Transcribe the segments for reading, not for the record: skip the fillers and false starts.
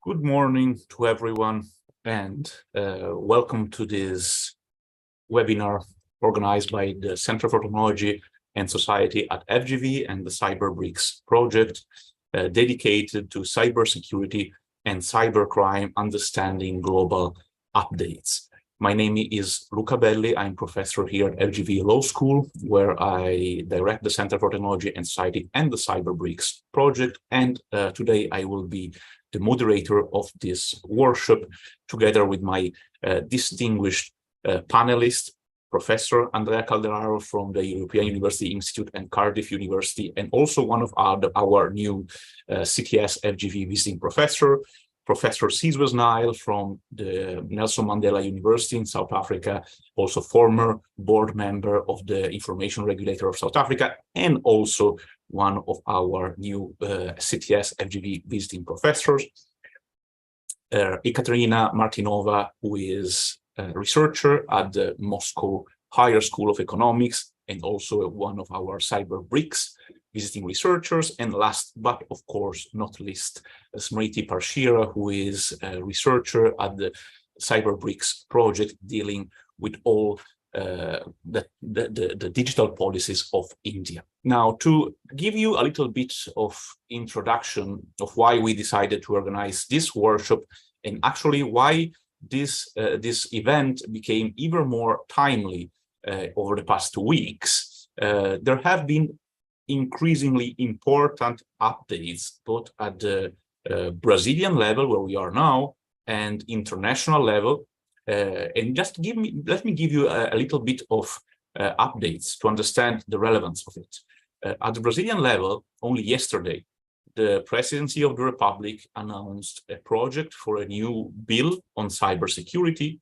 Good morning to everyone, and welcome to this webinar organized by the Center for Technology and Society at FGV and the CyberBRICS project dedicated to cybersecurity and cybercrime, understanding global updates. My name is Luca Belli. I'm professor here at FGV Law School, where I direct the Center for Technology and Society and the CyberBRICS project. And today I will be the moderator of this workshop, together with my distinguished panelist, Professor Andrea Calderaro from the European University Institute and Cardiff University, and also one of our new CTS FGV visiting professor, Professor Sizwe Nile from the Nelson Mandela University in South Africa, also former board member of the Information Regulator of South Africa, and also one of our new CTS FGV visiting professors, Ekaterina Martinova, who is a researcher at the Moscow Higher School of Economics, and also one of our CyberBRICS visiting researchers. And last but of course not least, Smriti Parshira, who is a researcher at the CyberBRICS project dealing with all the digital policies of India. Now, to give you a little bit of introduction of why we decided to organize this workshop, and actually why this event became even more timely over the past 2 weeks, there have been increasingly important updates, both at the Brazilian level, where we are now, and international level. And just let me give you a little bit of updates to understand the relevance of it. At the Brazilian level, only yesterday, the Presidency of the Republic announced a project for a new bill on cybersecurity.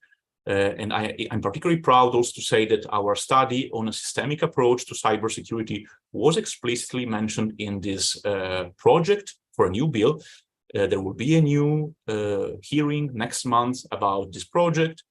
And I'm particularly proud also to say that our study on a systemic approach to cybersecurity was explicitly mentioned in this project for a new bill. There will be a new hearing next month about this project.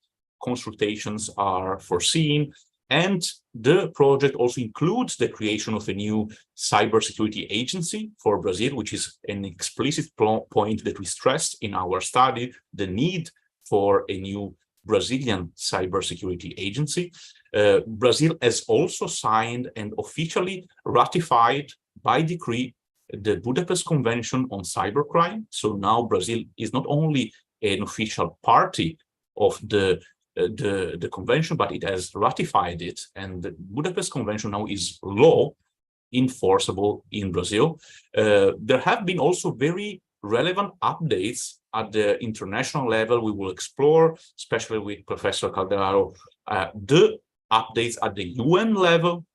Consultations are foreseen, and the project also includes the creation of a new cybersecurity agency for Brazil, which is an explicit point that we stressed in our study, the need for a new Brazilian cybersecurity agency. Brazil has also signed and officially ratified by decree the Budapest Convention on Cybercrime. So now Brazil is not only an official party of the convention, but it has ratified it, and the Budapest Convention now is law enforceable in Brazil. There have been also very relevant updates at the international level. We will explore, especially with Professor Calderaro, the updates at the UN level.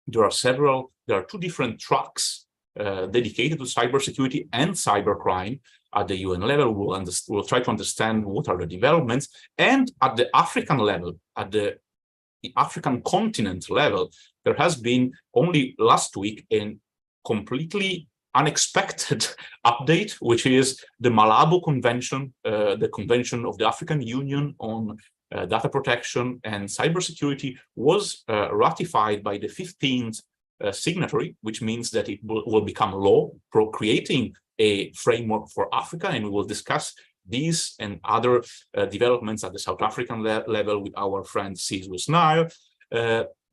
There are 2 different tracks dedicated to cybersecurity and cybercrime at the UN level. We'll try to understand what are the developments. And at the African level, at the African continent level, there has been only last week a completely unexpected update, which is the Malabo Convention, the Convention of the African Union on Data Protection and Cybersecurity, was ratified by the 15th signatory, which means that it will become law, creating a framework for Africa. And we will discuss these and other developments at the South African level with our friend Sizwe Nile.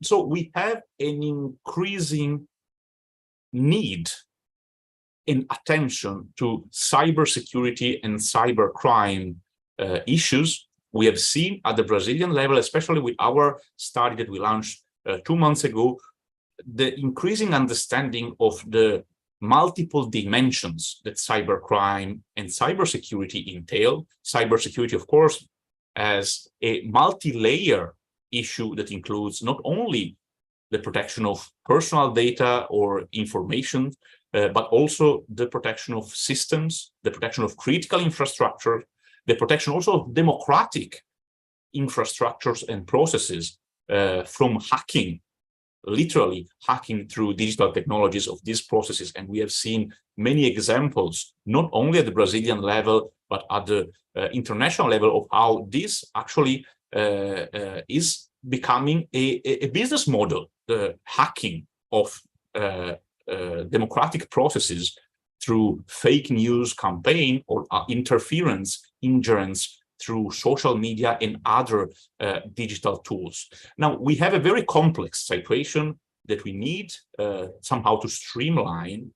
So we have an increasing need and attention to cybersecurity and cybercrime issues. We have seen at the Brazilian level, especially with our study that we launched 2 months ago, the increasing understanding of the multiple dimensions that cybercrime and cybersecurity entail. Cybersecurity, of course, as a multi-layer issue that includes not only the protection of personal data or information, but also the protection of systems, the protection of critical infrastructure, the protection also of democratic infrastructures and processes from hacking, literally hacking through digital technologies of these processes. And we have seen many examples, not only at the Brazilian level, but at the international level, of how this actually is becoming a business model, the hacking of democratic processes through fake news campaign or interference, ingerence through social media and other digital tools. Now, we have a very complex situation that we need somehow to streamline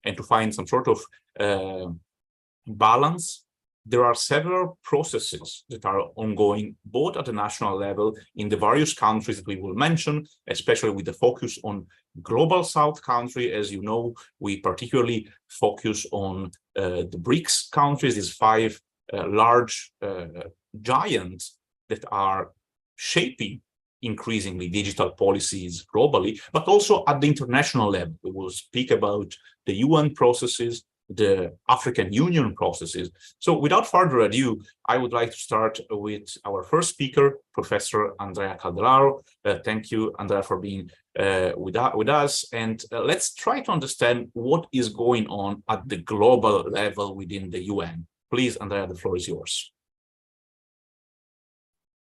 and to find some sort of balance. There are several processes that are ongoing, both at the national level in the various countries that we will mention, especially with the focus on global South country. As you know, we particularly focus on the BRICS countries, these five large giants that are shaping increasingly digital policies globally, but also at the international level. We will speak about the UN processes, the African Union processes. So without further ado, I would like to start with our first speaker, Professor Andrea Calderaro. Thank you, Andrea, for being with us. And let's try to understand what is going on at the global level within the UN. Please, Andrea, the floor is yours.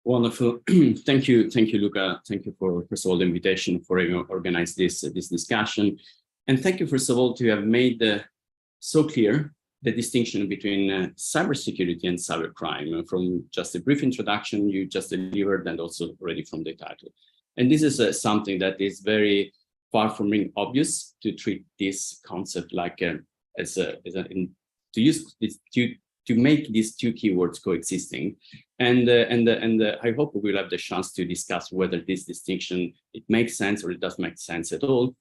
Wonderful. Thank you, Luca. Thank you for, first of all, the invitation for organize this discussion. And thank you, first of all, to have made so clear the distinction between cybersecurity and cybercrime from just a brief introduction you just delivered and also already from the title. And this is something that is very far from being obvious, to treat this concept like to make these two keywords coexisting. And I hope we'll have the chance to discuss whether this distinction, it makes sense or it doesn't make sense at all.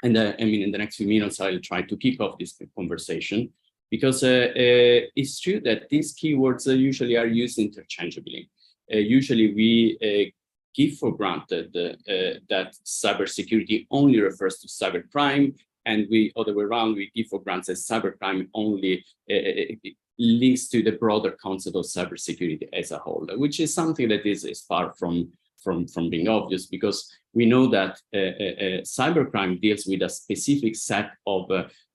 And I mean, in the next few minutes, I'll try to kick off this conversation, because it's true that these keywords usually are used interchangeably. Usually we give for granted that cybersecurity only refers to cybercrime, and other way around, we give for granted that cybercrime only links to the broader concept of cybersecurity as a whole, which is something that is far from being obvious, because we know that cybercrime deals with a specific set of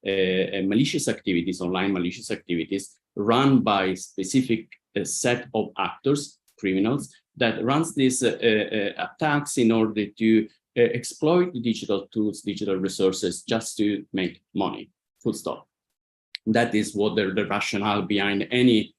malicious activities, online malicious activities, run by specific set of actors, criminals, that runs these attacks in order to exploit digital tools, digital resources, just to make money, full stop. That is what the rationale behind any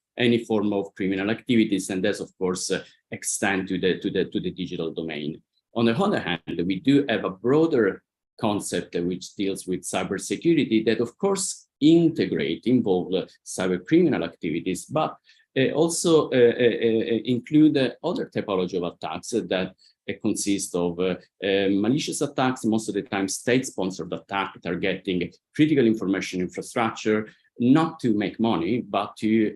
form of criminal activities, and that's of course extend to the digital domain. On the other hand, we do have a broader concept which deals with cybersecurity that of course involve cyber criminal activities, but also include other typology of attacks that consist of malicious attacks, most of the time state-sponsored attack targeting critical information infrastructure, not to make money, but to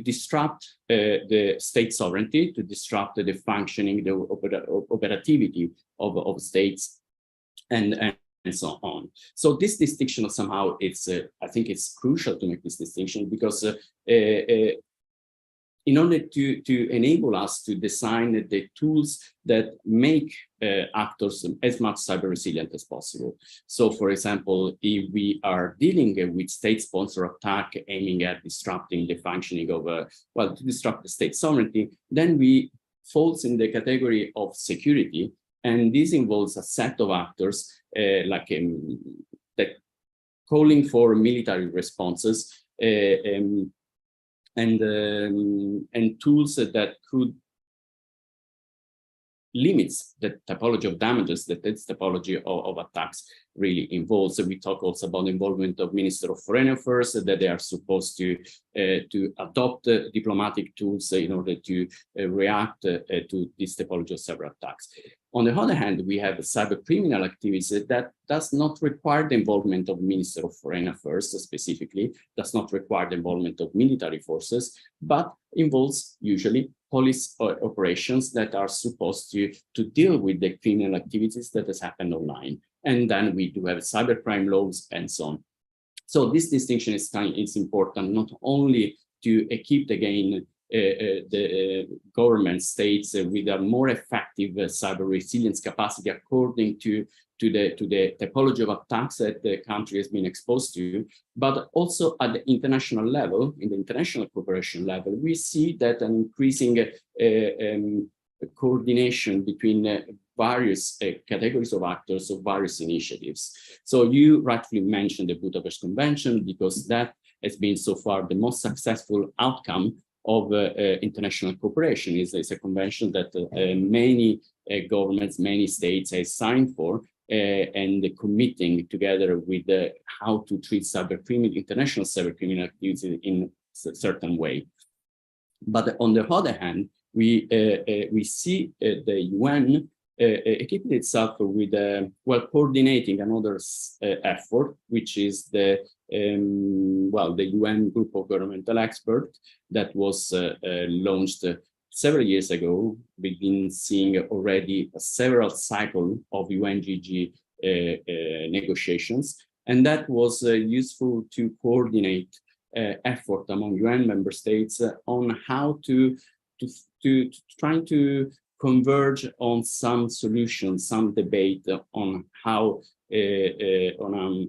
disrupt the state sovereignty, to disrupt the functioning, the operativity of states, and so on. So this distinction somehow, I think it's crucial to make this distinction, because in order to enable us to design the tools that make actors as much cyber resilient as possible. So, for example, if we are dealing with state-sponsored attack aiming at disrupting the functioning of, to disrupt the state sovereignty, then we falls in the category of security, and this involves a set of actors that calling for military responses and tools that could limit the typology of damages that this typology of attacks really involves. So we talk also about the involvement of Minister of Foreign Affairs, that they are supposed to adopt diplomatic tools in order to react to this typology of cyber attacks. On the other hand, we have cyber criminal activities that does not require the involvement of Minister of Foreign Affairs specifically, does not require the involvement of military forces, but involves usually police operations that are supposed to deal with the criminal activities that has happened online. And then we do have cybercrime laws and so on. So this distinction is important not only to keep again the government states with a more effective cyber resilience capacity according to the typology of attacks that the country has been exposed to, but also at the international level, in the international cooperation level, we see that an increasing coordination between various categories of actors of various initiatives. So you rightfully mentioned the Budapest Convention, because that has been so far the most successful outcome of international cooperation. It's a convention that many governments, many states have signed for, and committing together with how to treat international cybercriminal activities in a certain way. But on the other hand, we see the UN equipped itself with coordinating another effort, which is the UN Group of Governmental Experts that was launched several years ago. We've been seeing already several cycles of UNGG negotiations, and that was useful to coordinate effort among UN member states on how to trying to converge on some solutions, some debate on how on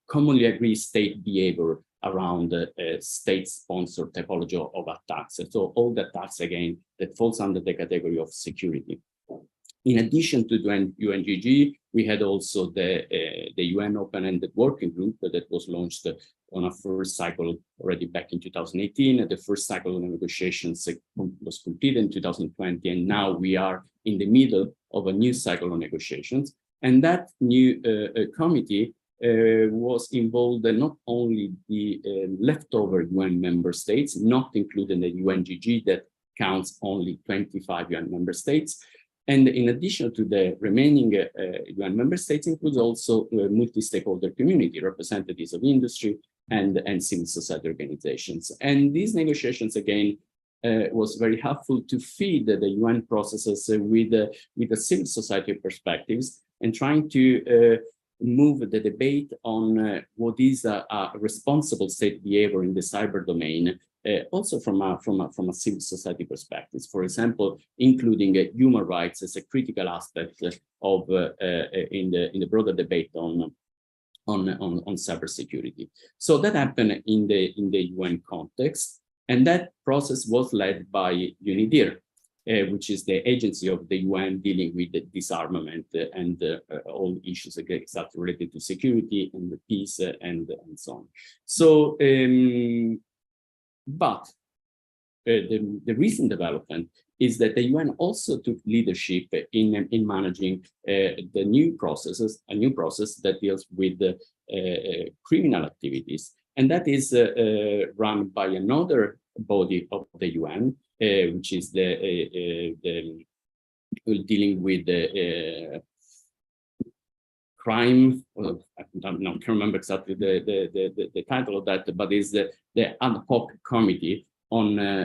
commonly agreed state behavior around state-sponsored typology of attacks. So all the attacks, again, that falls under the category of security. In addition to the UNGG, we had also the UN Open-Ended Working Group that was launched on a first cycle already back in 2018. The first cycle of negotiations was completed in 2020, and now we are in the middle of a new cycle of negotiations. And that new committee was involved not only the leftover UN member states, not including the UNGG that counts only 25 UN member states, and in addition to the remaining UN member states, includes also multi-stakeholder community, representatives of industry and civil society organizations. And these negotiations, again, was very helpful to feed the UN processes with the civil society perspectives, and trying to move the debate on what is a responsible state behavior in the cyber domain, also from a civil society perspective. For example, including human rights as a critical aspect of in the broader debate on cybersecurity. So that happened in the UN context, and that process was led by UNIDIR, which is the agency of the UN dealing with the disarmament and all issues exactly related to security and the peace and so on. So, but the recent development is that the UN also took leadership in managing the new processes, a new process that deals with criminal activities, and that is run by another body of the UN, which is the dealing with the crime. I can't remember exactly the title of that, but it's the ad hoc committee on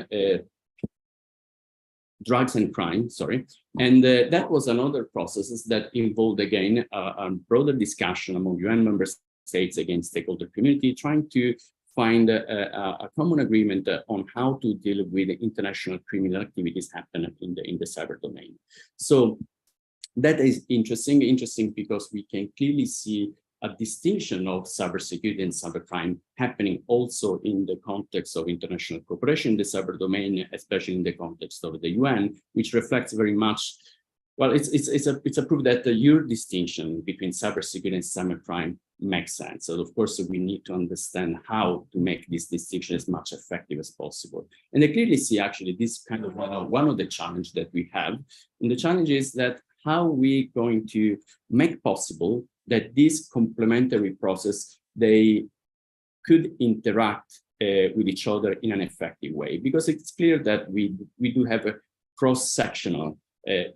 drugs and crime. Sorry, and that was another process that involved again a broader discussion among UN member states against stakeholder community, trying to find a common agreement on how to deal with international criminal activities happening in the cyber domain. So that is interesting because we can clearly see a distinction of cybersecurity and cybercrime happening also in the context of international cooperation in the cyber domain, especially in the context of the UN, which reflects very much. Well, it's a proof that your distinction between cybersecurity and cybercrime makes sense. So of course, we need to understand how to make this distinction as much effective as possible. And I clearly see actually this kind of one of the challenges that we have. And the challenge is that how we going to make possible that this complementary process, they could interact with each other in an effective way, because it's clear that we do have a cross-sectional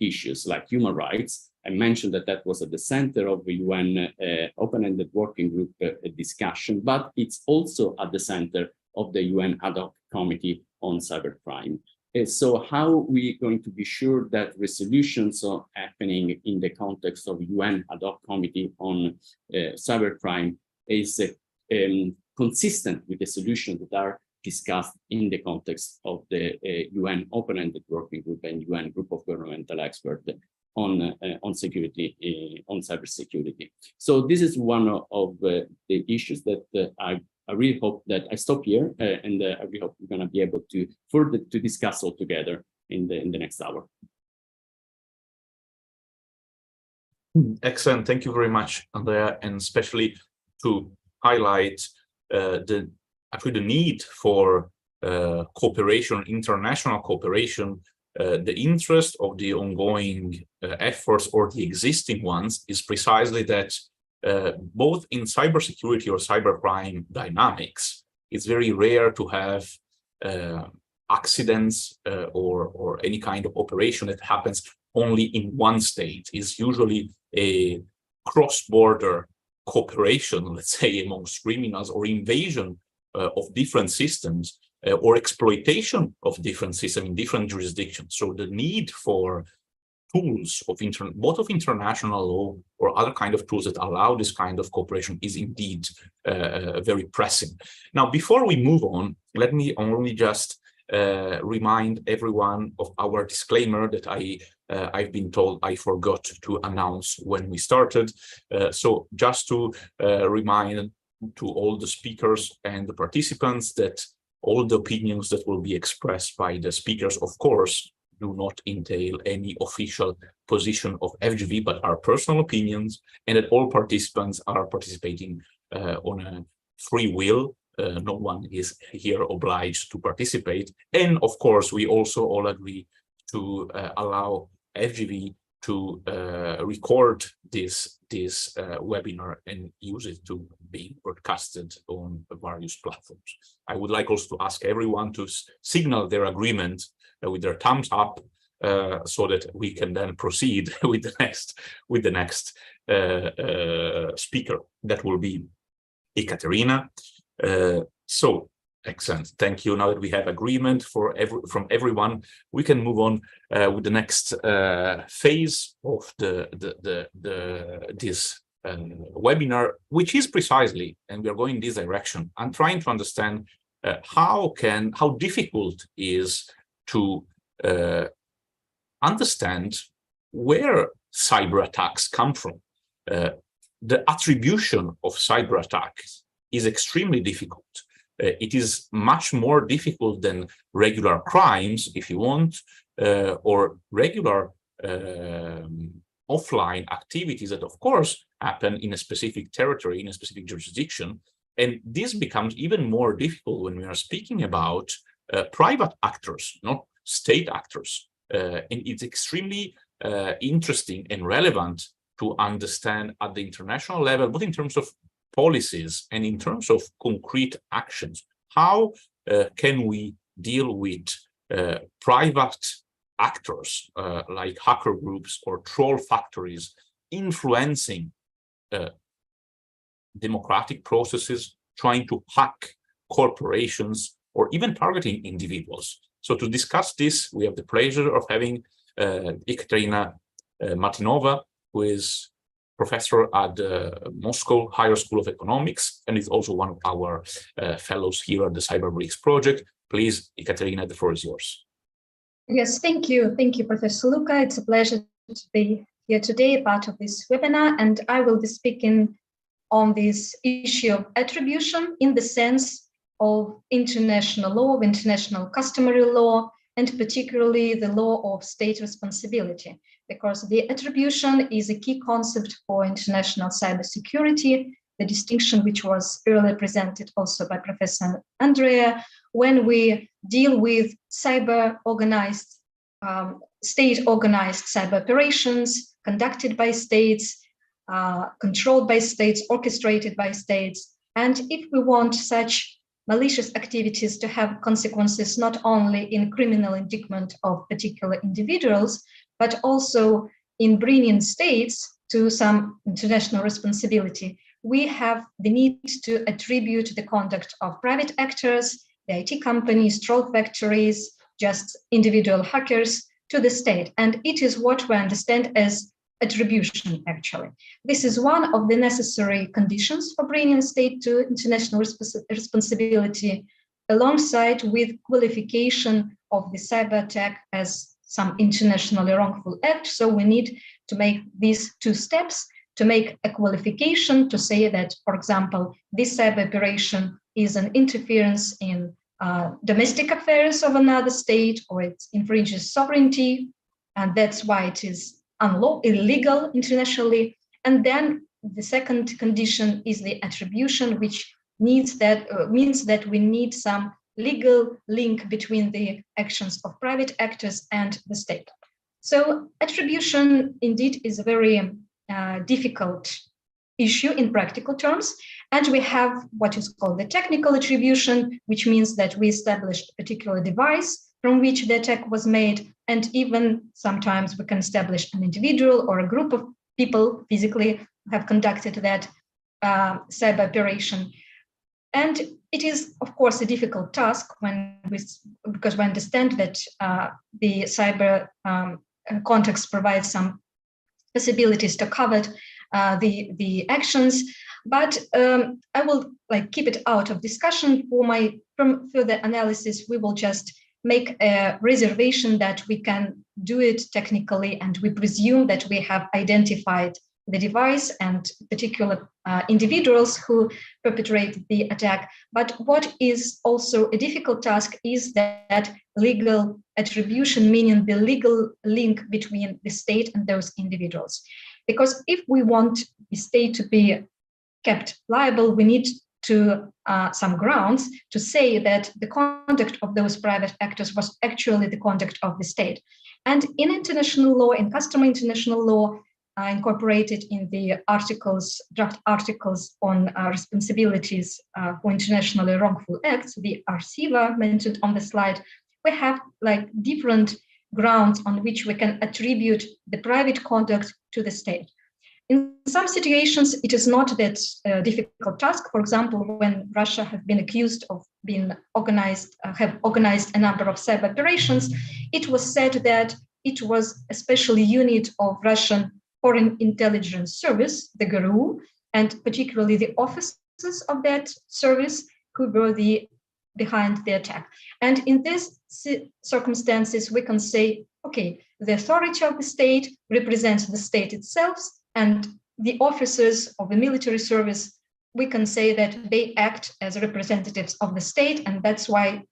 issues like human rights. I mentioned that was at the center of the UN open-ended working group discussion, but it's also at the center of the UN ad hoc committee on cybercrime. So how are we going to be sure that resolutions are happening in the context of UN ad hoc committee on cybercrime is consistent with the solutions that are discussed in the context of the UN open-ended working group and UN group of governmental experts on security, on cybersecurity. So this is one of the issues that I really hope that I stop here, and I really hope we're going to be able to further to discuss all together in the next hour. Excellent. Thank you very much, Andrea, and especially to highlight the need for cooperation, international cooperation. The interest of the ongoing efforts or the existing ones is precisely that both in cybersecurity or cybercrime dynamics, it's very rare to have accidents or any kind of operation that happens only in one state. Is usually a cross-border cooperation, let's say, amongst criminals, or invasion of different systems, or exploitation of different systems in different jurisdictions. So the need for tools of both of international law or other kind of tools that allow this kind of cooperation is indeed very pressing. Now, before we move on, let me only just remind everyone of our disclaimer that I've been told I forgot to announce when we started. So just to remind to all the speakers and the participants that all the opinions that will be expressed by the speakers, of course, do not entail any official position of FGV, but are personal opinions, and that all participants are participating on a free will. No one is here obliged to participate. And of course, we also all agree to allow FGV to record this webinar and use it to be broadcasted on various platforms. I would like also to ask everyone to signal their agreement with their thumbs up so that we can then proceed with the next speaker. That will be Ekaterina. So excellent, thank you. Now that we have agreement from everyone, we can move on with the next phase of this webinar, which is precisely, and we are going in this direction. I'm trying to understand how difficult is to understand where cyber attacks come from. The attribution of cyber attacks is extremely difficult. It is much more difficult than regular crimes, if you want, or regular offline activities that, of course, happen in a specific territory, in a specific jurisdiction. And this becomes even more difficult when we are speaking about private actors, not state actors. And it's extremely interesting and relevant to understand at the international level, both in terms of policies and in terms of concrete actions, how can we deal with private actors like hacker groups or troll factories influencing democratic processes, trying to hack corporations, or even targeting individuals. So to discuss this, we have the pleasure of having Ekaterina Martinova, who is professor at the Moscow Higher School of Economics, and is also one of our fellows here at the CyberBRICS project. Please, Ekaterina, the floor is yours. Yes, thank you. Thank you, Professor Luca. It's a pleasure to be here today, part of this webinar, and I will be speaking on this issue of attribution in the sense of international law, of international customary law, and particularly the law of state responsibility, because the attribution is a key concept for international cybersecurity, the distinction which was earlier presented also by Professor Andrea, when we deal with cyber-organized, state-organized cyber operations conducted by states, controlled by states, orchestrated by states. And if we want such malicious activities to have consequences not only in criminal indictment of particular individuals, but also in bringing states to some international responsibility, we have the need to attribute the conduct of private actors, the IT companies, troll factories, just individual hackers to the state. And it is what we understand as attribution, actually. This is one of the necessary conditions for bringing state to international responsibility, alongside with qualification of the cyber attack as some internationally wrongful act. So we need to make these two steps to make a qualification to say that, for example, this cyber operation is an interference in domestic affairs of another state, or it infringes sovereignty, and that's why it is illegal internationally. And then the second condition is the attribution, which means that we need some legal link between the actions of private actors and the state. So attribution indeed is a very difficult issue in practical terms. And we have what is called the technical attribution, which means that we established a particular device from which the attack was made. And even sometimes we can establish an individual or a group of people physically who have conducted that cyber operation. And it is, of course, a difficult task because we understand that the cyber context provides some possibilities to cover the actions, but I will keep it out of discussion. From further analysis, we will just make a reservation that we can do it technically, and we presume that we have identified the device and particular individuals who perpetrate the attack. But what is also a difficult task is that legal attribution, meaning the legal link between the state and those individuals. Because if we want the state to be kept liable, we need to some grounds to say that the conduct of those private actors was actually the conduct of the state. And in international law, in customary international law, incorporated in the draft articles on responsibilities for internationally wrongful acts, the RCVA mentioned on the slide, we have different grounds on which we can attribute the private conduct to the state. In some situations, it is not that difficult task. For example, when Russia has been accused of have organized a number of cyber operations, it was said that it was a special unit of Russian Foreign Intelligence Service, the GRU, and particularly the officers of that service who were behind the attack. And in these circumstances, we can say, okay, the authority of the state represents the state itself, and the officers of the military service, we can say that they act as representatives of the state, and that's why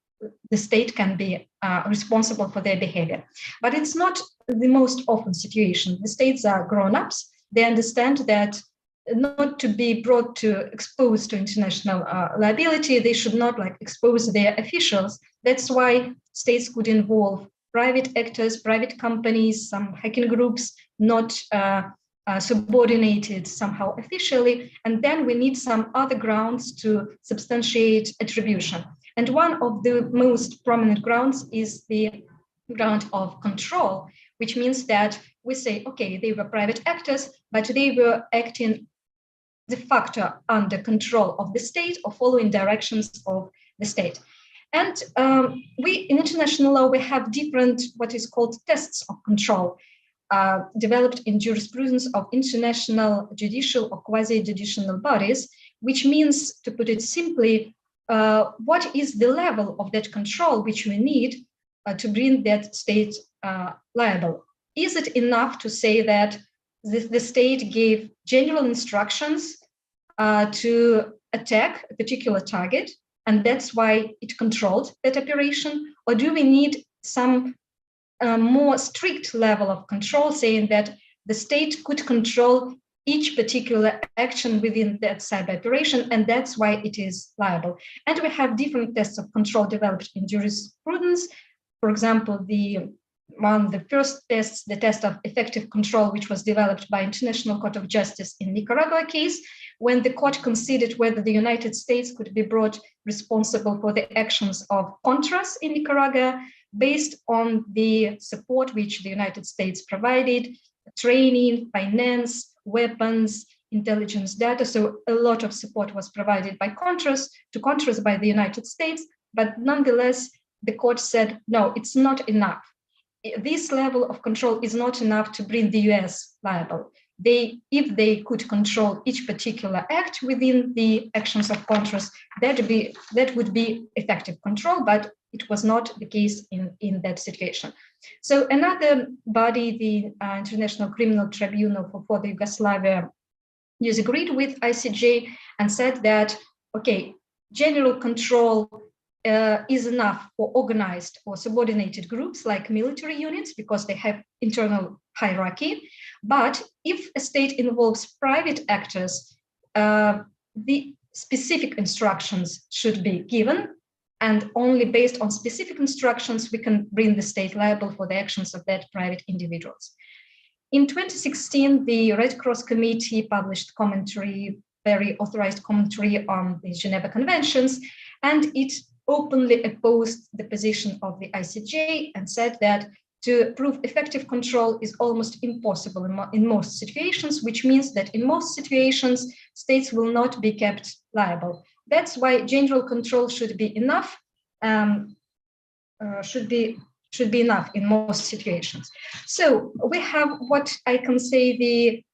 the state can be responsible for their behavior. But it's not the most often situation. The states are grown-ups. They understand that not to be exposed to international liability, they should not expose their officials. That's why states could involve private actors, private companies, some hacking groups, not subordinated somehow officially, and then we need some other grounds to substantiate attribution. And one of the most prominent grounds is the ground of control, which means that we say, okay, they were private actors, but they were acting de facto under control of the state or following directions of the state. And in international law, we have different what is called tests of control, developed in jurisprudence of international judicial or quasi-judicial bodies, which means, to put it simply, what is the level of that control which we need to bring that state liable? Is it enough to say that the state gave general instructions to attack a particular target, and that's why it controlled that operation? Or do we need some more strict level of control, saying that the state could control each particular action within that cyber operation, and that's why it is liable? And we have different tests of control developed in jurisprudence. For example, one of the first tests, the test of effective control, which was developed by International Court of Justice in Nicaragua case, when the court considered whether the United States could be brought responsible for the actions of Contras in Nicaragua, based on the support which the United States provided, training, finance, weapons, intelligence data. So a lot of support was provided by Contras by the United States, but nonetheless, the court said, no, it's not enough. This level of control is not enough to bring the US liable. If they could control each particular act within the actions of Contras, that would be effective control, but it was not the case in that situation. So another body, the International Criminal Tribunal for the Yugoslavia, disagreed with ICJ and said that, okay, general control is enough for organized or subordinated groups like military units because they have internal hierarchy. But if a state involves private actors, the specific instructions should be given, and only based on specific instructions we can bring the state liable for the actions of that private individuals. In 2016, the Red Cross Committee published commentary, very authorized commentary on the Geneva Conventions, and it openly opposed the position of the ICJ and said that to prove effective control is almost impossible in most situations, which means that in most situations, states will not be kept liable. That's why general control should be enough, should be enough in most situations. So we have what I can say the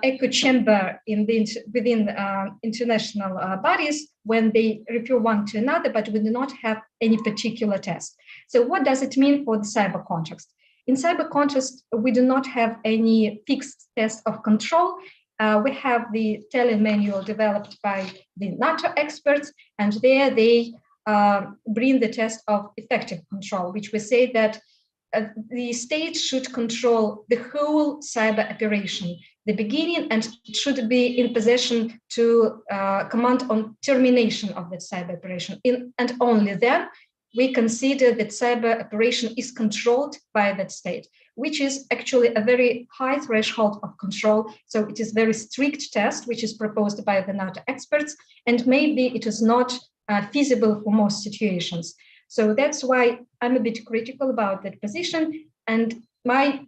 echo chamber within international bodies when they refer one to another, but we do not have any particular test. So what does it mean for the cyber context? In cyber context, we do not have any fixed test of control. We have the tele manual developed by the NATO experts, and there they bring the test of effective control, which we say that the state should control the whole cyber operation, the beginning, and should be in possession to command on termination of that cyber operation. And only then we consider that cyber operation is controlled by that state, which is actually a very high threshold of control. So it is very strict test, which is proposed by the NATO experts, and maybe it is not feasible for most situations. So that's why I'm a bit critical about that position. And my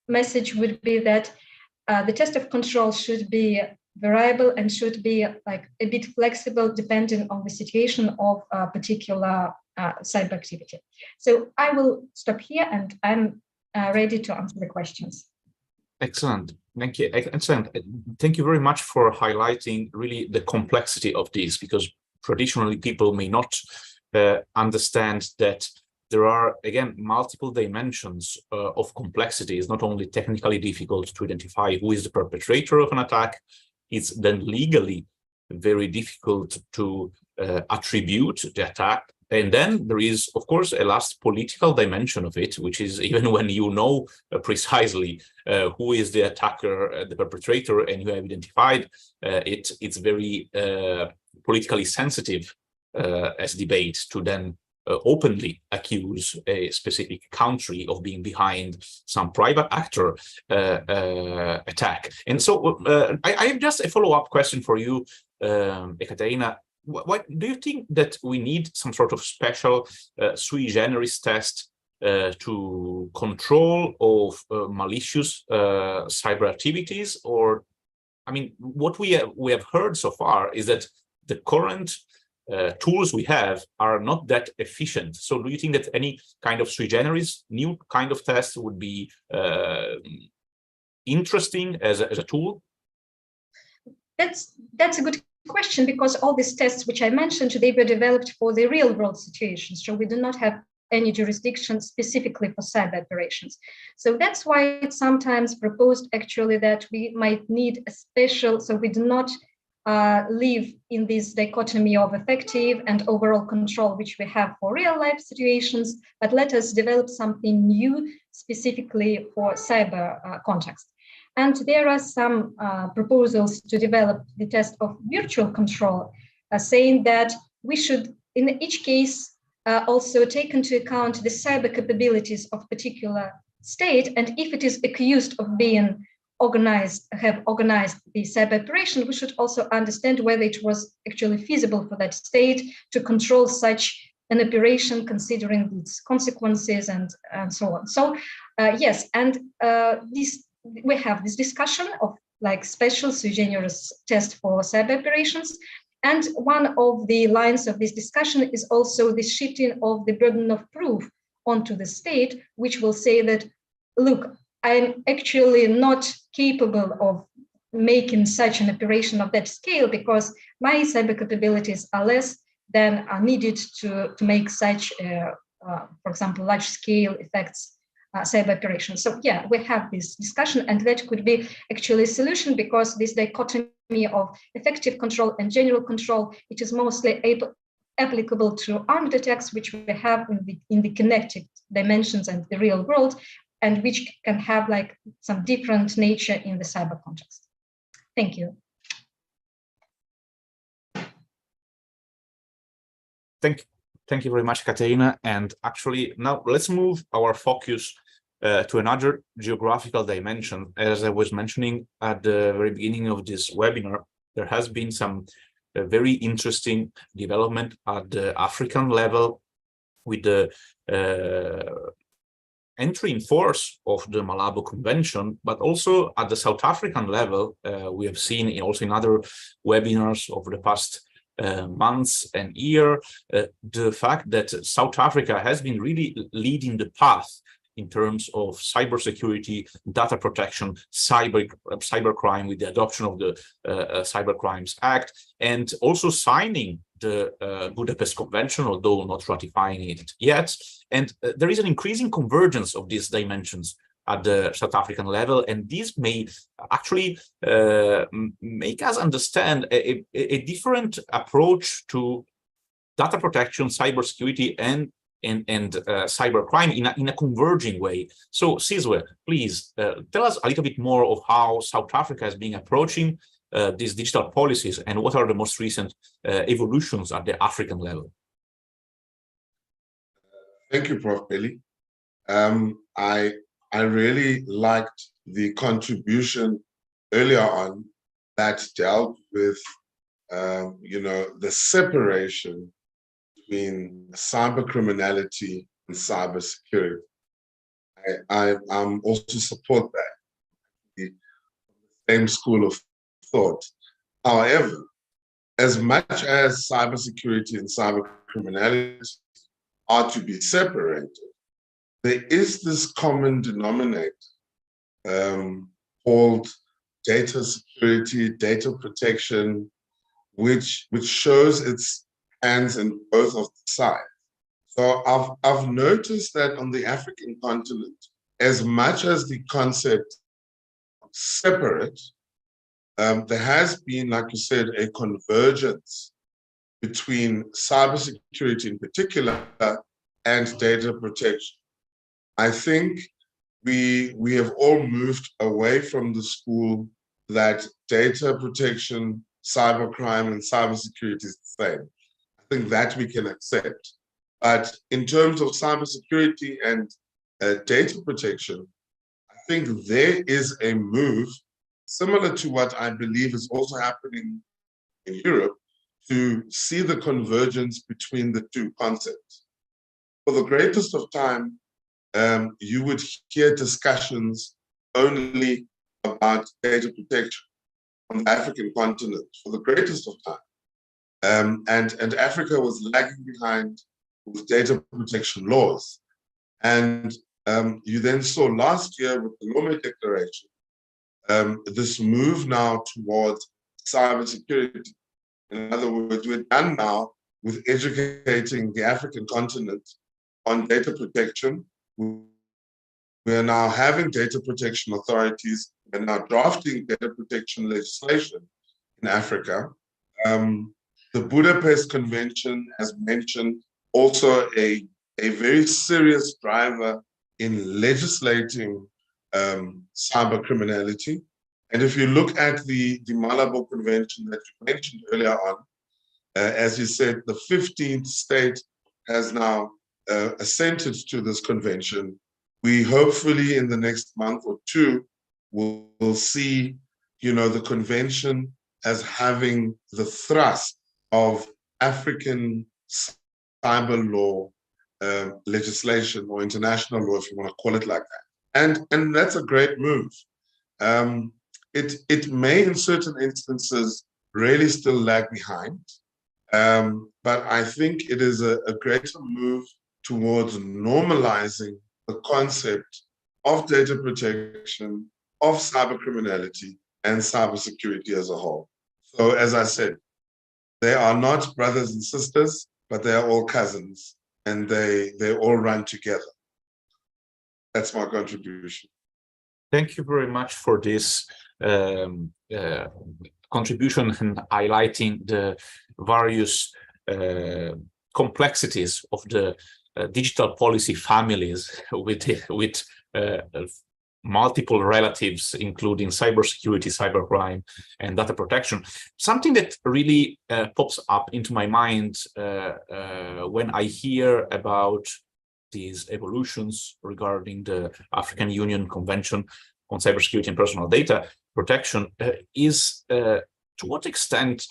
message would be that the test of control should be variable and should be like a bit flexible depending on the situation of a particular cyber activity. So I will stop here and I'm ready to answer the questions. Excellent. Thank you. Excellent. Thank you very much for highlighting really the complexity of this, because traditionally people may not understand that there are, again, multiple dimensions of complexity. It's not only technically difficult to identify who is the perpetrator of an attack, it's then legally very difficult to attribute the attack. And then there is, of course, a last political dimension of it, which is even when you know precisely who is the attacker, the perpetrator, and you have identified it's very politically sensitive as debate to then openly accuse a specific country of being behind some private actor attack. And so I have just a follow-up question for you, Ekaterina. What do you think that we need some sort of special sui generis test to control of malicious cyber activities? Or, I mean, what we have heard so far is that the current tools we have are not that efficient. So do you think that any kind of sui generis, new kind of test would be interesting as a tool? That's a good question, because all these tests which I mentioned, they were developed for the real world situations. So we do not have any jurisdiction specifically for cyber operations. So that's why it's sometimes proposed actually that we might need a special, so we do not live in this dichotomy of effective and overall control, which we have for real life situations, but let us develop something new specifically for cyber context. And there are some proposals to develop the test of virtual control, saying that we should, in each case, also take into account the cyber capabilities of particular state. And if it is accused of being have organized the cyber operation, we should also understand whether it was actually feasible for that state to control such an operation, considering its consequences and so on. So yes, and we have this discussion of like special sui generis test for cyber operations. And one of the lines of this discussion is also the shifting of the burden of proof onto the state, which will say that, look, I'm actually not capable of making such an operation of that scale because my cyber capabilities are less than are needed to make such, for example, large scale effects cyber operations. So yeah, we have this discussion, and that could be actually a solution, because this dichotomy of effective control and general control, it is mostly applicable to armed attacks, which we have in the connected dimensions and the real world, and which can have like some different nature in the cyber context. Thank you. Thank you very much, Katerina. And actually, now let's move our focus to another geographical dimension. As I was mentioning at the very beginning of this webinar, there has been some very interesting development at the African level with the entry in force of the Malabo Convention, but also at the South African level. We have seen also in other webinars over the past months and year, the fact that South Africa has been really leading the path in terms of cybersecurity, data protection, cybercrime with the adoption of the Cybercrimes Act, and also signing the Budapest Convention, although not ratifying it yet. And there is an increasing convergence of these dimensions at the South African level, and this may actually make us understand a different approach to data protection, cybersecurity, and cybercrime in a converging way. So, Sizwe, please tell us a little bit more of how South Africa has been approaching these digital policies, and what are the most recent evolutions at the African level. Thank you, Prof. Billy. I really liked the contribution earlier on that dealt with, the separation between cyber criminality and cybersecurity. I'm also support that, the same school of thought. However, as much as cybersecurity and cyber criminality are to be separated, there is this common denominator called data security, data protection, which shows its hands in both of the sides. So I've noticed that on the African continent, as much as the concept separate, there has been, like you said, a convergence between cybersecurity in particular and data protection. I think we have all moved away from the school that data protection, cybercrime, and cybersecurity is the same. I think that we can accept. But in terms of cybersecurity and data protection, I think there is a move similar to what I believe is also happening in Europe to see the convergence between the two concepts. For the greatest of time, you would hear discussions only about data protection on the African continent for the greatest of time. And Africa was lagging behind with data protection laws. And you then saw last year with the Lome Declaration, this move now towards cybersecurity. In other words, we're done now with educating the African continent on data protection. We are now having data protection authorities and now drafting data protection legislation in Africa. The Budapest Convention, as mentioned, also a very serious driver in legislating cyber criminality. And if you look at the Malabo Convention that you mentioned earlier on, as you said, the 15th state has now assented to this convention. We hopefully in the next month or two will see, the convention as having the thrust of African cyber law legislation, or international law, if you want to call it like that. And that's a great move. It may in certain instances really still lag behind, but I think it is a greater move towards normalizing the concept of data protection, of cyber criminality, and cybersecurity as a whole. So as I said, they are not brothers and sisters, but they are all cousins, and they all run together. That's my contribution. Thank you very much for this contribution and highlighting the various complexities of the digital policy families with multiple relatives, including cybersecurity, cybercrime, and data protection. Something that really pops up into my mind when I hear about these evolutions regarding the African Union Convention on Cybersecurity and Personal Data Protection is to what extent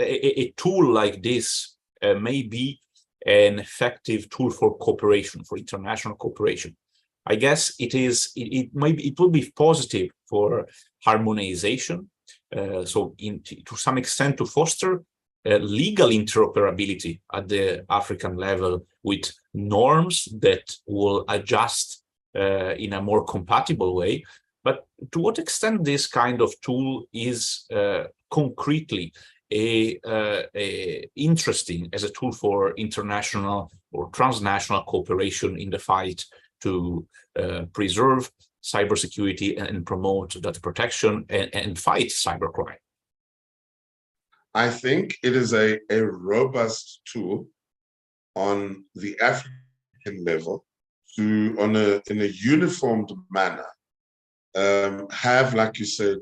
a tool like this may be an effective tool for cooperation, for international cooperation. I guess it will be positive for harmonization, so to some extent to foster legal interoperability at the African level with norms that will adjust in a more compatible way. But to what extent this kind of tool is concretely interesting as a tool for international or transnational cooperation in the fight to preserve cybersecurity and promote data protection and fight cybercrime? I think it is a robust tool on the African level to, in a uniformed manner, have, like you said,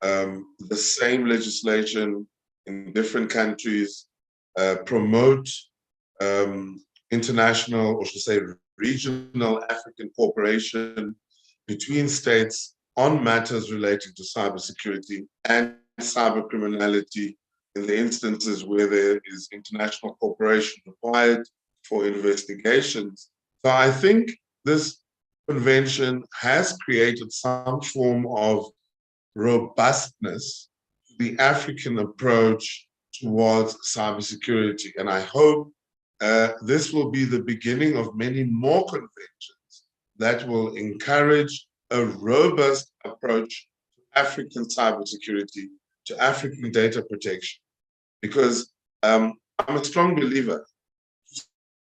the same legislation in different countries, promote international, or should I say regional African cooperation between states on matters relating to cybersecurity and cybercriminality in the instances where there is international cooperation required for investigations. So I think this convention has created some form of robustness to the African approach towards cybersecurity. And I hope this will be the beginning of many more conventions that will encourage a robust approach to African cybersecurity, to African data protection. Because I'm a strong believer,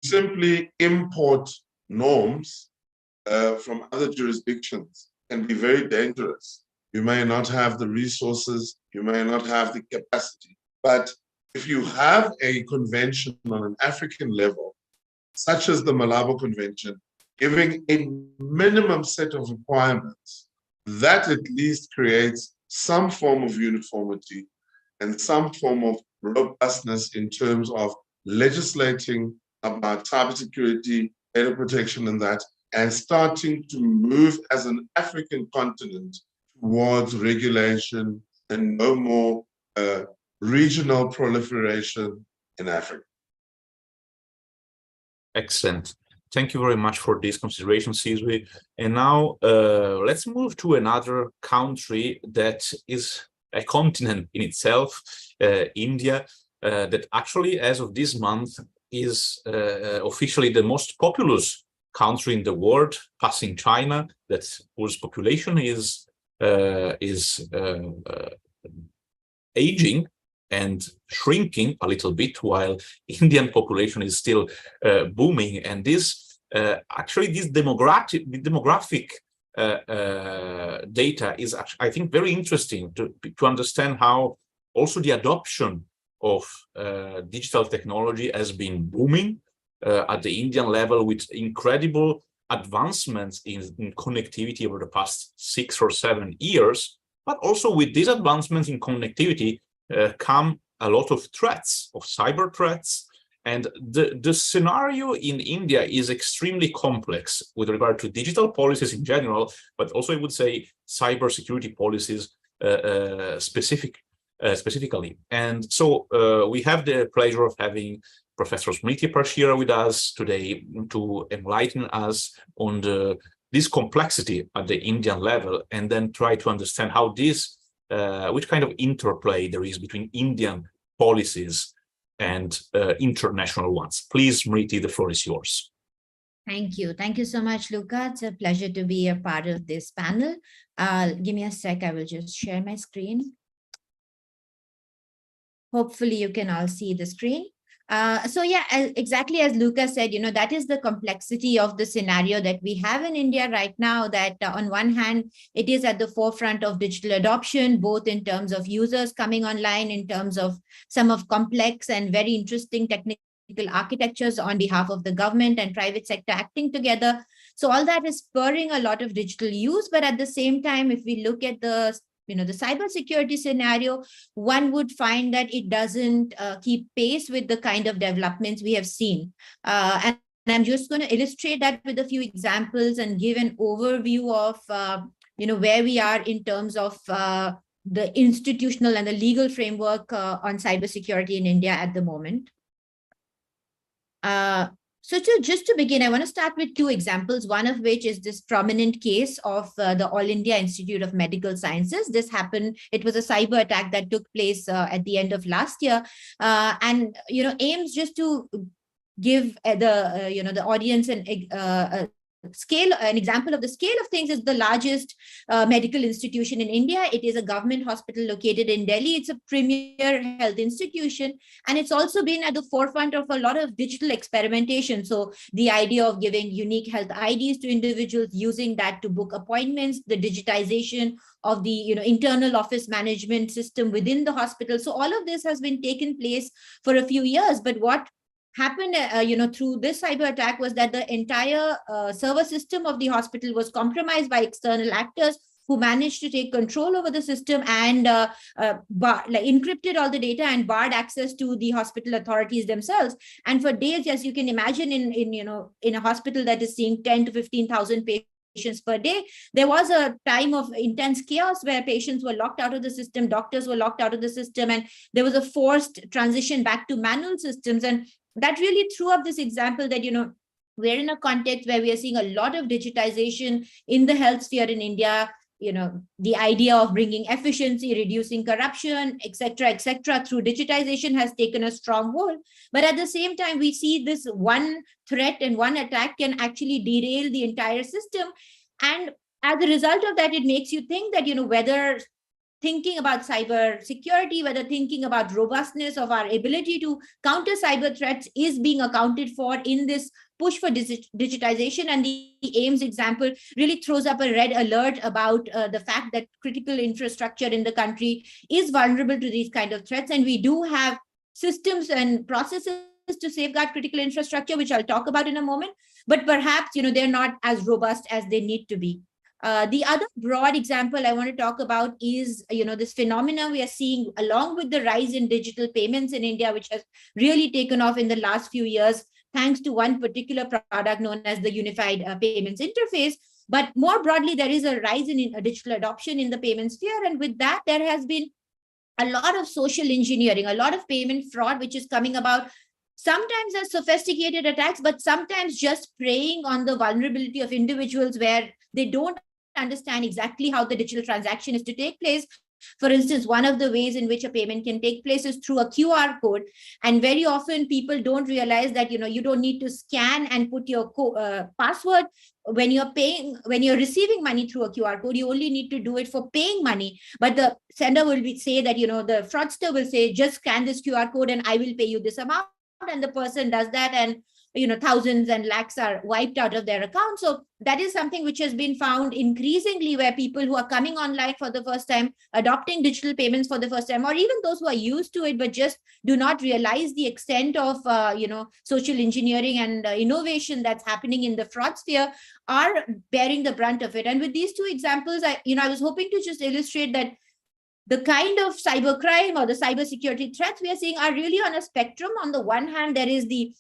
simply import norms from other jurisdictions can be very dangerous. You may not have the resources, you may not have the capacity, but if you have a convention on an African level, such as the Malabo Convention, giving a minimum set of requirements, that at least creates some form of uniformity and some form of robustness in terms of legislating about cybersecurity, data protection and that, and starting to move as an African continent towards regulation and no more regional proliferation in Africa. Excellent. Thank you very much for this consideration, Sizwe. And now let's move to another country that is a continent in itself, India, that actually, as of this month, is officially the most populous country in the world, passing China, whose population is aging and shrinking a little bit, while Indian population is still booming. And this demographic data is actually, I think, very interesting to understand how also the adoption of digital technology has been booming at the Indian level, with incredible advancements in connectivity over the past 6 or 7 years. But also with these advancements in connectivity come a lot of threats, of cyber threats. And the scenario in India is extremely complex with regard to digital policies in general, but also I would say cybersecurity policies specifically. And so we have the pleasure of having Professor Smriti Parshira with us today to enlighten us on this complexity at the Indian level, and then try to understand how which kind of interplay there is between Indian policies and international ones. Please, Smriti, the floor is yours. Thank you. Thank you so much, Luca. It's a pleasure to be a part of this panel. Give me a sec. I will just share my screen. Hopefully you can all see the screen. So yeah, exactly as Lucas said, that is the complexity of the scenario that we have in India right now, that on one hand, it is at the forefront of digital adoption, both in terms of users coming online, in terms of some of complex and very interesting technical architectures on behalf of the government and private sector acting together. So all that is spurring a lot of digital use. But at the same time, if we look at the cybersecurity scenario, one would find that it doesn't keep pace with the kind of developments we have seen. And I'm just going to illustrate that with a few examples and give an overview of, where we are in terms of the institutional and the legal framework on cybersecurity in India at the moment. So just to begin, I want to start with two examples, one of which is this prominent case of the All India Institute of Medical Sciences. This happened, it was a cyber attack that took place at the end of last year, and aims just to give the audience an example of the scale of things. Is the largest medical institution in India. It is a government hospital located in Delhi. It's a premier health institution, and it's also been at the forefront of a lot of digital experimentation. So the idea of giving unique health IDs to individuals, using that to book appointments, the digitization of the internal office management system within the hospital. So all of this has been taken place for a few years. But what happened through this cyber attack was that the entire server system of the hospital was compromised by external actors who managed to take control over the system and encrypted all the data and barred access to the hospital authorities themselves. And for days, as you can imagine, in a hospital that is seeing 10 to 15,000 patients per day, there was a time of intense chaos where patients were locked out of the system, doctors were locked out of the system, and there was a forced transition back to manual systems. And that really threw up this example that, we're in a context where we are seeing a lot of digitization in the health sphere in India. The idea of bringing efficiency, reducing corruption, etc., through digitization has taken a strong hold. But at the same time, we see this one threat and one attack can actually derail the entire system. And as a result of that, it makes you think that, whether thinking about cyber security, whether thinking about robustness of our ability to counter cyber threats is being accounted for in this push for digitization. And the AIMS example really throws up a red alert about the fact that critical infrastructure in the country is vulnerable to these kind of threats. And we do have systems and processes to safeguard critical infrastructure, which I'll talk about in a moment, but perhaps, they're not as robust as they need to be. The other broad example I want to talk about is, this phenomena we are seeing along with the rise in digital payments in India, which has really taken off in the last few years, thanks to one particular product known as the Unified Payments Interface. But more broadly, there is a rise in digital adoption in the payment sphere. And with that, there has been a lot of social engineering, a lot of payment fraud, which is coming about sometimes as sophisticated attacks, but sometimes just preying on the vulnerability of individuals where they don't understand exactly how the digital transaction is to take place. For instance, one of the ways in which a payment can take place is through a QR code. And very often people don't realize that, you don't need to scan and put your password when you're paying, when you're receiving money through a QR code. You only need to do it for paying money. But the sender will say that, the fraudster will say, just scan this QR code and I will pay you this amount. And the person does that, and thousands and lakhs are wiped out of their account. So that is something which has been found increasingly, where people who are coming online for the first time, adopting digital payments for the first time, or even those who are used to it but just do not realize the extent of social engineering and innovation that's happening in the fraud sphere, are bearing the brunt of it. And with these two examples, I was hoping to just illustrate that the kind of cybercrime or the cybersecurity threats we are seeing are really on a spectrum. On the one hand, there is the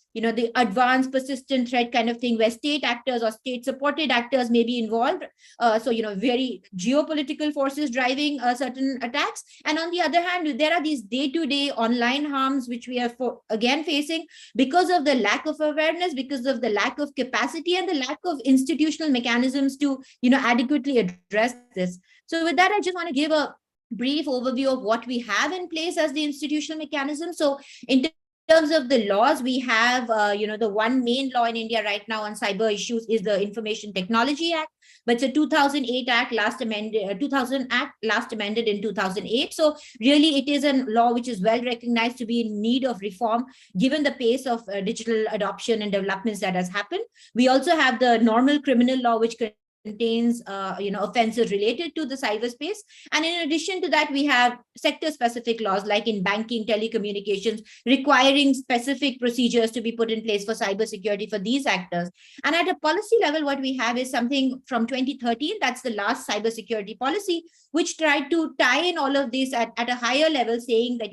advanced persistent threat kind of thing, where state actors or state supported actors may be involved. Very geopolitical forces driving certain attacks. And on the other hand, there are these day-to-day online harms, which we are again facing because of the lack of awareness, because of the lack of capacity and the lack of institutional mechanisms to, adequately address this. So with that, I just want to give a brief overview of what we have in place as the institutional mechanism. So in terms of the laws, we have, the one main law in India right now on cyber issues is the Information Technology Act, but it's a 2008 Act, last amended, 2000 Act, last amended in 2008. So really, it is a law which is well recognized to be in need of reform, given the pace of digital adoption and developments that has happened. We also have the normal criminal law, which contains offenses related to the cyberspace, and in addition to that we have sector specific laws like in banking, telecommunications, requiring specific procedures to be put in place for cybersecurity for these actors. And at a policy level, what we have is something from 2013, that's the last cybersecurity policy, which tried to tie in all of this at a higher level, saying that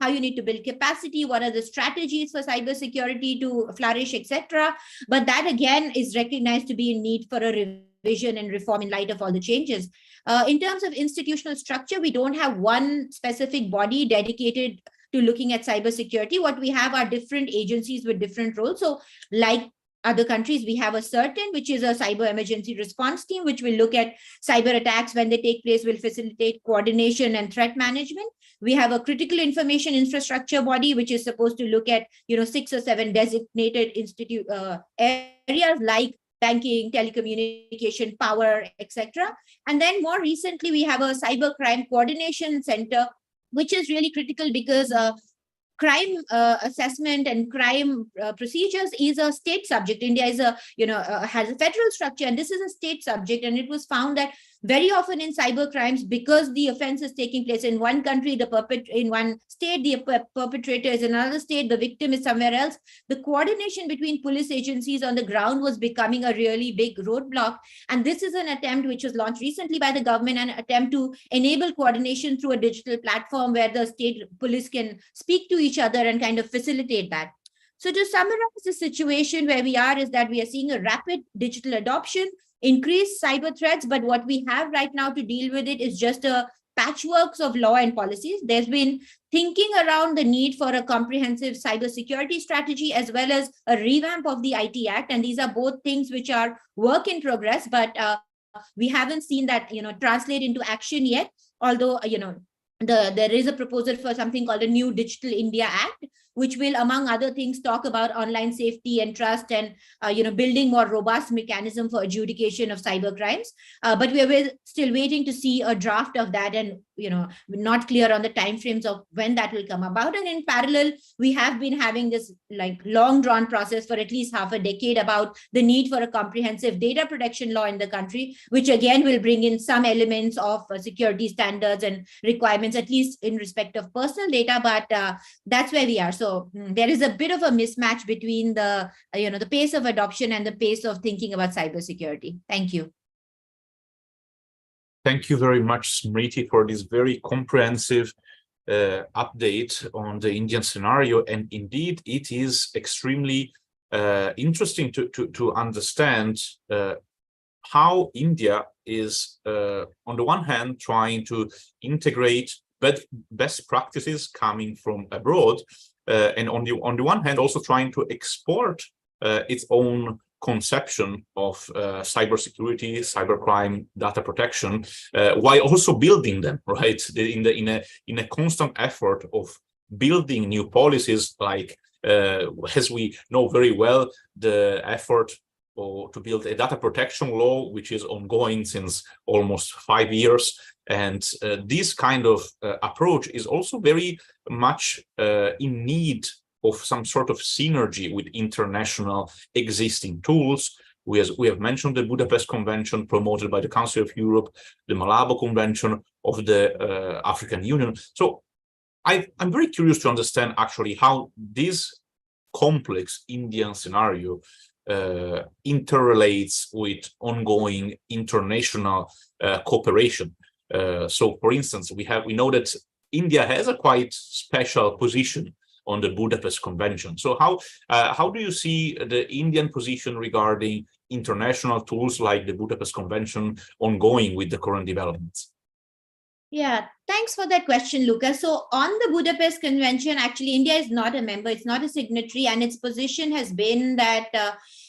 how you need to build capacity, what are the strategies for cybersecurity to flourish, etc. But that again is recognized to be in need for a revision and reform in light of all the changes. In terms of institutional structure, we don't have one specific body dedicated to looking at cybersecurity. What we have are different agencies with different roles. So like other countries, we have a CERTIN, which is a cyber emergency response team, which will look at cyber attacks when they take place, will facilitate coordination and threat management. We have a critical information infrastructure body, which is supposed to look at 6 or 7 designated areas like banking, telecommunication, power, etc. And then more recently, we have a cybercrime coordination center, which is really critical because crime assessment and crime procedures is a state subject. India is has a federal structure, and this is a state subject. And it was found that very often in cyber crimes, because the offense is taking place in one country, in one state, the perpetrator is in another state, the victim is somewhere else, the coordination between police agencies on the ground was becoming a really big roadblock. And this is an attempt which was launched recently by the government, an attempt to enable coordination through a digital platform where the state police can speak to each other and kind of facilitate that. So to summarize the situation where we are is that we are seeing a rapid digital adoption, increased cyber threats, but what we have right now to deal with it is just a patchworks of law and policies. There's been thinking around the need for a comprehensive cybersecurity strategy as well as a revamp of the IT Act, and these are both things which are work in progress, but we haven't seen that translate into action yet. Although there is a proposal for something called a new Digital India Act, which will, among other things, talk about online safety and trust and, building more robust mechanism for adjudication of cyber crimes. But we're still waiting to see a draft of that, and, we're not clear on the timeframes of when that will come about. And in parallel, we have been having this long drawn process for at least half a decade about the need for a comprehensive data protection law in the country, which again will bring in some elements of security standards and requirements, at least in respect of personal data. But that's where we are. So there is a bit of a mismatch between the, the pace of adoption and the pace of thinking about cybersecurity. Thank you. Thank you very much, Smriti, for this very comprehensive update on the Indian scenario. And indeed, it is extremely interesting to understand how India is, on the one hand, trying to integrate best practices coming from abroad, and on the one hand, also trying to export its own conception of cybersecurity, cybercrime, data protection, while also building them, right? In a constant effort of building new policies, like as we know very well, the effort to build a data protection law, which is ongoing since almost 5 years. And this kind of approach is also very much in need of some sort of synergy with international existing tools. We have mentioned the Budapest Convention promoted by the Council of Europe, the Malabo Convention of the African Union. So I'm very curious to understand actually how this complex Indian scenario interrelates with ongoing international cooperation. So, for instance, we know that India has a quite special position on the Budapest Convention. So, how do you see the Indian position regarding international tools like the Budapest Convention ongoing with the current developments? Yeah, Thanks for that question, Luca. So on the Budapest Convention, actually, India is not a member, it's not a signatory, and its position has been that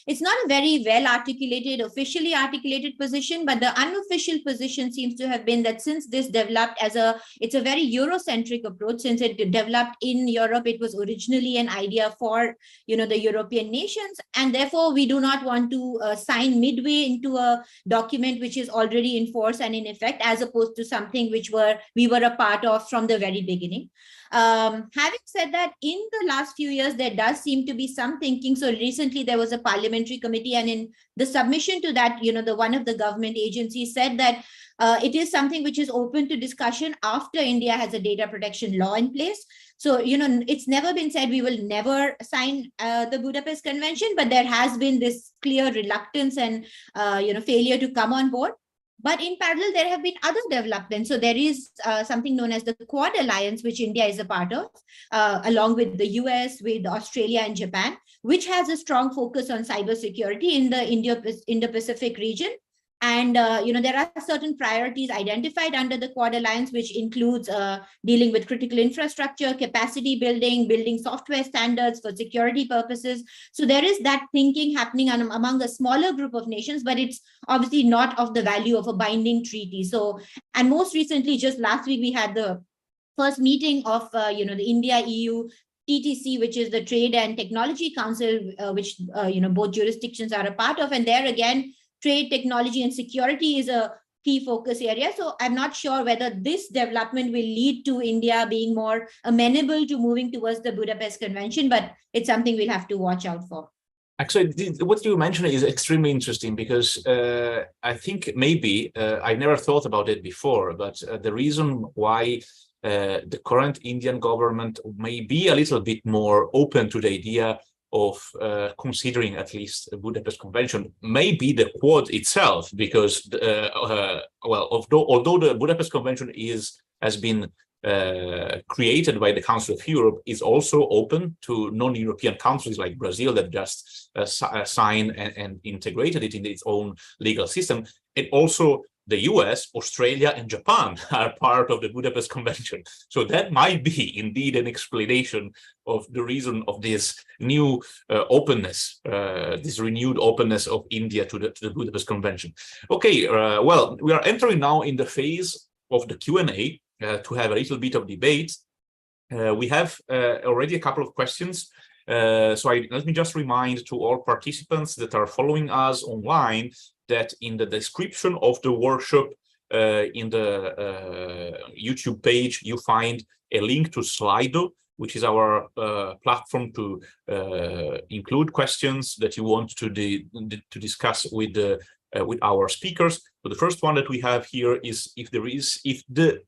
it's not a very well articulated, officially articulated position, but the unofficial position seems to have been that since this developed it's a very Eurocentric approach, since it developed in Europe, it was originally an idea for, the European nations, and therefore we do not want to sign midway into a document which is already in force and in effect, as opposed to something which we were a part of from the very beginning. Having said that, in the last few years, there does seem to be some thinking. So recently there was a parliamentary committee, and in the submission to that, the one of the government agencies said that it is something which is open to discussion after India has a data protection law in place. So, it's never been said we will never sign the Budapest Convention, but there has been this clear reluctance and, failure to come on board. But in parallel, there have been other developments. So there is something known as the Quad Alliance, which India is a part of, along with the US, with Australia and Japan, which has a strong focus on cybersecurity in the Indo-Pacific region. And, there are certain priorities identified under the Quad Alliance, which includes dealing with critical infrastructure, capacity building software standards for security purposes. So there is that thinking happening among a smaller group of nations, but it's obviously not of the value of a binding treaty. So, and most recently, just last week, we had the first meeting of, the India-EU TTC, which is the Trade and Technology Council, which, both jurisdictions are a part of. And there again, trade, technology, and security is a key focus area. So I'm not sure whether this development will lead to India being more amenable to moving towards the Budapest Convention, but it's something we'll have to watch out for. Actually, what you mentioned is extremely interesting, because I think maybe I never thought about it before, but the reason why the current Indian government may be a little bit more open to the idea of considering at least the Budapest Convention may be the Quad itself, because although the Budapest Convention has been created by the Council of Europe, is also open to non-European countries like Brazil that just signed and integrated it in its own legal system, and also the US, Australia, and Japan are part of the Budapest Convention. So that might be indeed an explanation of the reason of this new openness, this renewed openness of India to the Budapest Convention. Okay, well, we are entering now in the phase of the Q&A to have a little bit of debate. We have already a couple of questions. Let me just remind to all participants that are following us online that in the description of the workshop in the YouTube page, you find a link to Slido, which is our platform to include questions that you want to discuss with our speakers. So the first one that we have here is if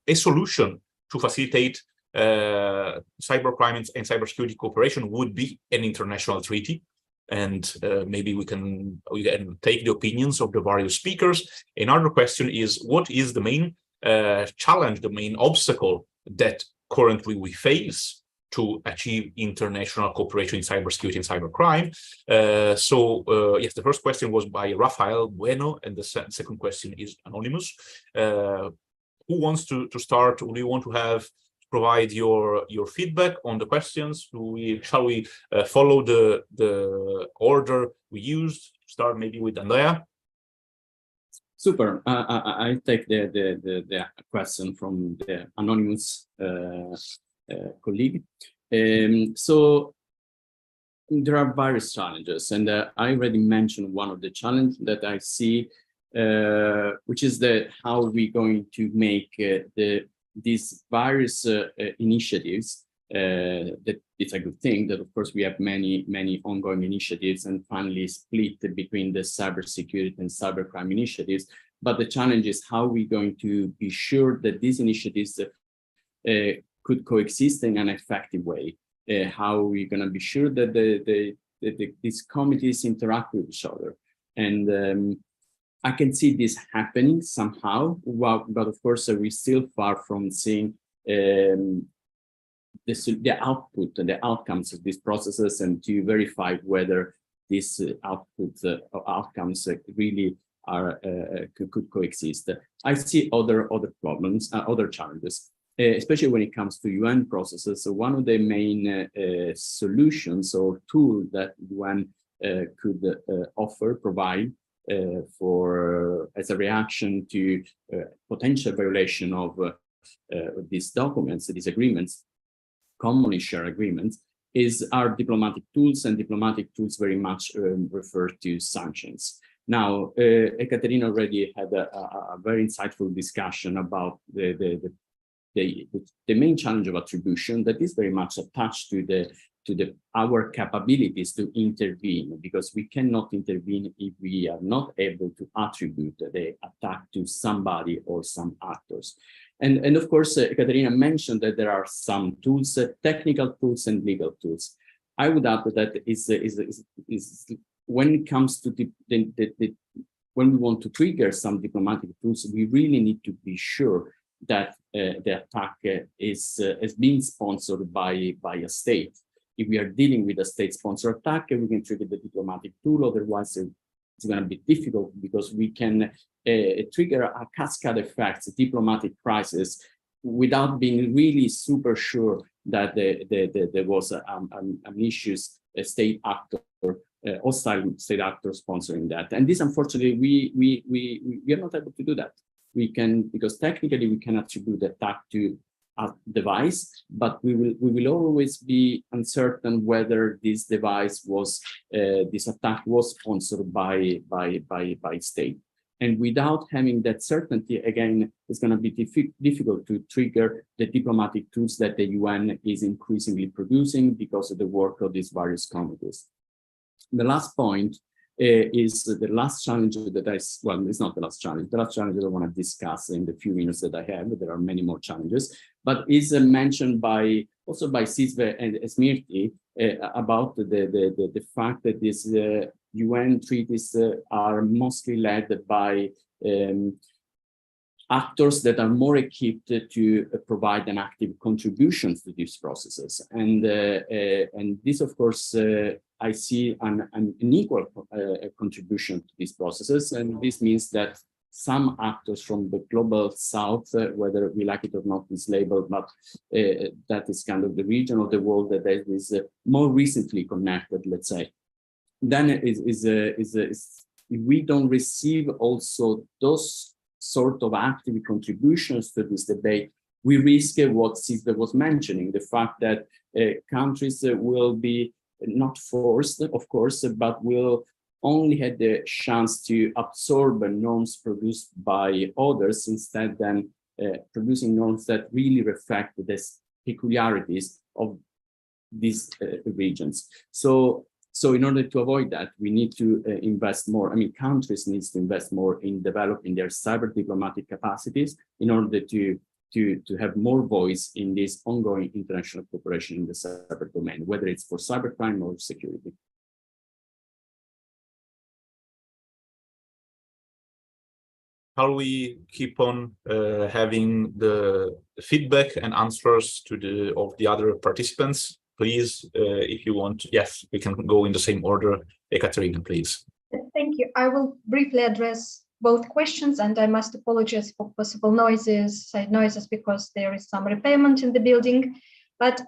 a solution to facilitate cybercrime and cybersecurity cooperation would be an international treaty. And maybe we can take the opinions of the various speakers. Another question is, what is the main challenge, the main obstacle that currently we face to achieve international cooperation in cybersecurity and cybercrime? Yes, the first question was by Rafael Bueno, and the second question is anonymous. Who wants to start? Do you want to provide your feedback on the questions? Shall we follow the order we used? Start maybe with Andrea. Super. I take the question from the anonymous colleague. So there are various challenges, and I already mentioned one of the challenges that I see, which is how we're going to make these various initiatives. That it's a good thing that, of course, we have many ongoing initiatives and finally split between the cybersecurity and cybercrime initiatives. But the challenge is how we're going to be sure that these initiatives could coexist in an effective way. How we're going to be sure that these committees interact with each other. And I can see this happening somehow, but of course, we're still far from seeing the output and the outcomes of these processes, and to verify whether these outcomes really could coexist. I see other problems, other challenges. especially when it comes to UN processes. So one of the main solutions or tools that UN could provide as a reaction to potential violation of these documents, these agreements, commonly shared agreements, are diplomatic tools, and diplomatic tools very much refer to sanctions. Now, Ekaterina already had a very insightful discussion about the main challenge of attribution that is very much attached to our capabilities to intervene, because we cannot intervene if we are not able to attribute the attack to somebody or some actors. And of course, Ekaterina mentioned that there are some tools, technical tools and legal tools. I would add that is when it comes to when we want to trigger some diplomatic tools, we really need to be sure that the attack is being sponsored by a state. If we are dealing with a state-sponsored attack, we can trigger the diplomatic tool. Otherwise, it's going to be difficult, because we can trigger a cascade effect, a diplomatic crisis, without being really super sure that there was an malicious state actor, hostile state actor sponsoring that. And this, unfortunately, we are not able to do that. We can, because technically we can attribute the attack to a device, but we will always be uncertain whether this device was, this attack was sponsored by state. And without having that certainty, again, it's going to be difficult to trigger the diplomatic tools that the UN is increasingly producing because of the work of these various committees. The last point is the last challenge that well, it's not the last challenge. The last challenge that I want to discuss in the few minutes that I have. There are many more challenges, but is mentioned also by Sizve and Smirti about the fact that these UN treaties are mostly led by actors that are more equipped to provide an active contribution to these processes. And this, of course, I see an equal contribution to these processes. And this means that some actors from the global south, whether we like it or not, is labeled, but that is kind of the region of the world that is more recently connected, let's say. Then if we don't receive also those sort of active contributions to this debate, we risk what Sizve was mentioning, the fact that countries will be not forced, of course, but will only have the chance to absorb norms produced by others, instead than producing norms that really reflect the peculiarities of these regions. So in order to avoid that, we need to invest more. I mean, countries need to invest more in developing their cyber diplomatic capacities in order to have more voice in this ongoing international cooperation in the cyber domain, whether it's for cybercrime or security. How do we keep on having the feedback and answers to of the other participants? Please, if you want, yes, we can go in the same order. Ekaterina, please. Thank you. I will briefly address both questions, and I must apologize for possible noises, side noises, because there is some repayment in the building. But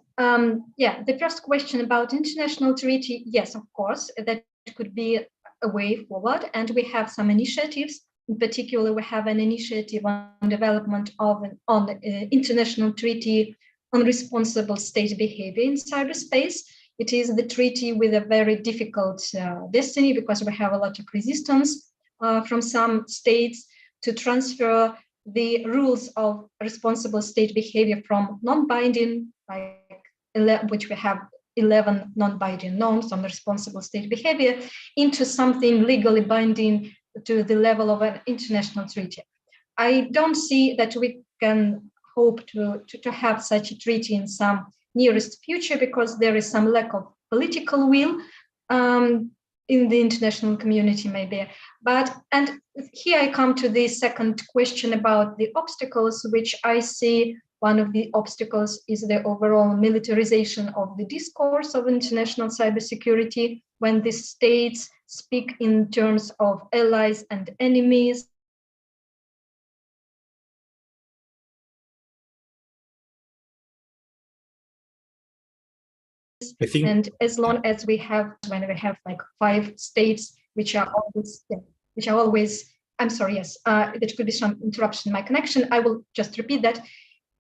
yeah, the first question about international treaty, yes, of course, that could be a way forward. And we have some initiatives. In particular, we have an initiative on development of an international treaty on responsible state behavior in cyberspace. It is the treaty with a very difficult destiny, because we have a lot of resistance from some states to transfer the rules of responsible state behavior from non-binding, which we have 11 non-binding norms on responsible state behavior, into something legally binding to the level of an international treaty. I don't see that we can hope to have such a treaty in some nearest future, because there is some lack of political will in the international community, maybe. And here I come to the second question about the obstacles, which I see one of the obstacles is the overall militarization of the discourse of international cybersecurity, when the states speak in terms of allies and enemies, I think, and as long as when we have like 5 states which are always, I'm sorry, yes, there could be some interruption in my connection. I will just repeat that.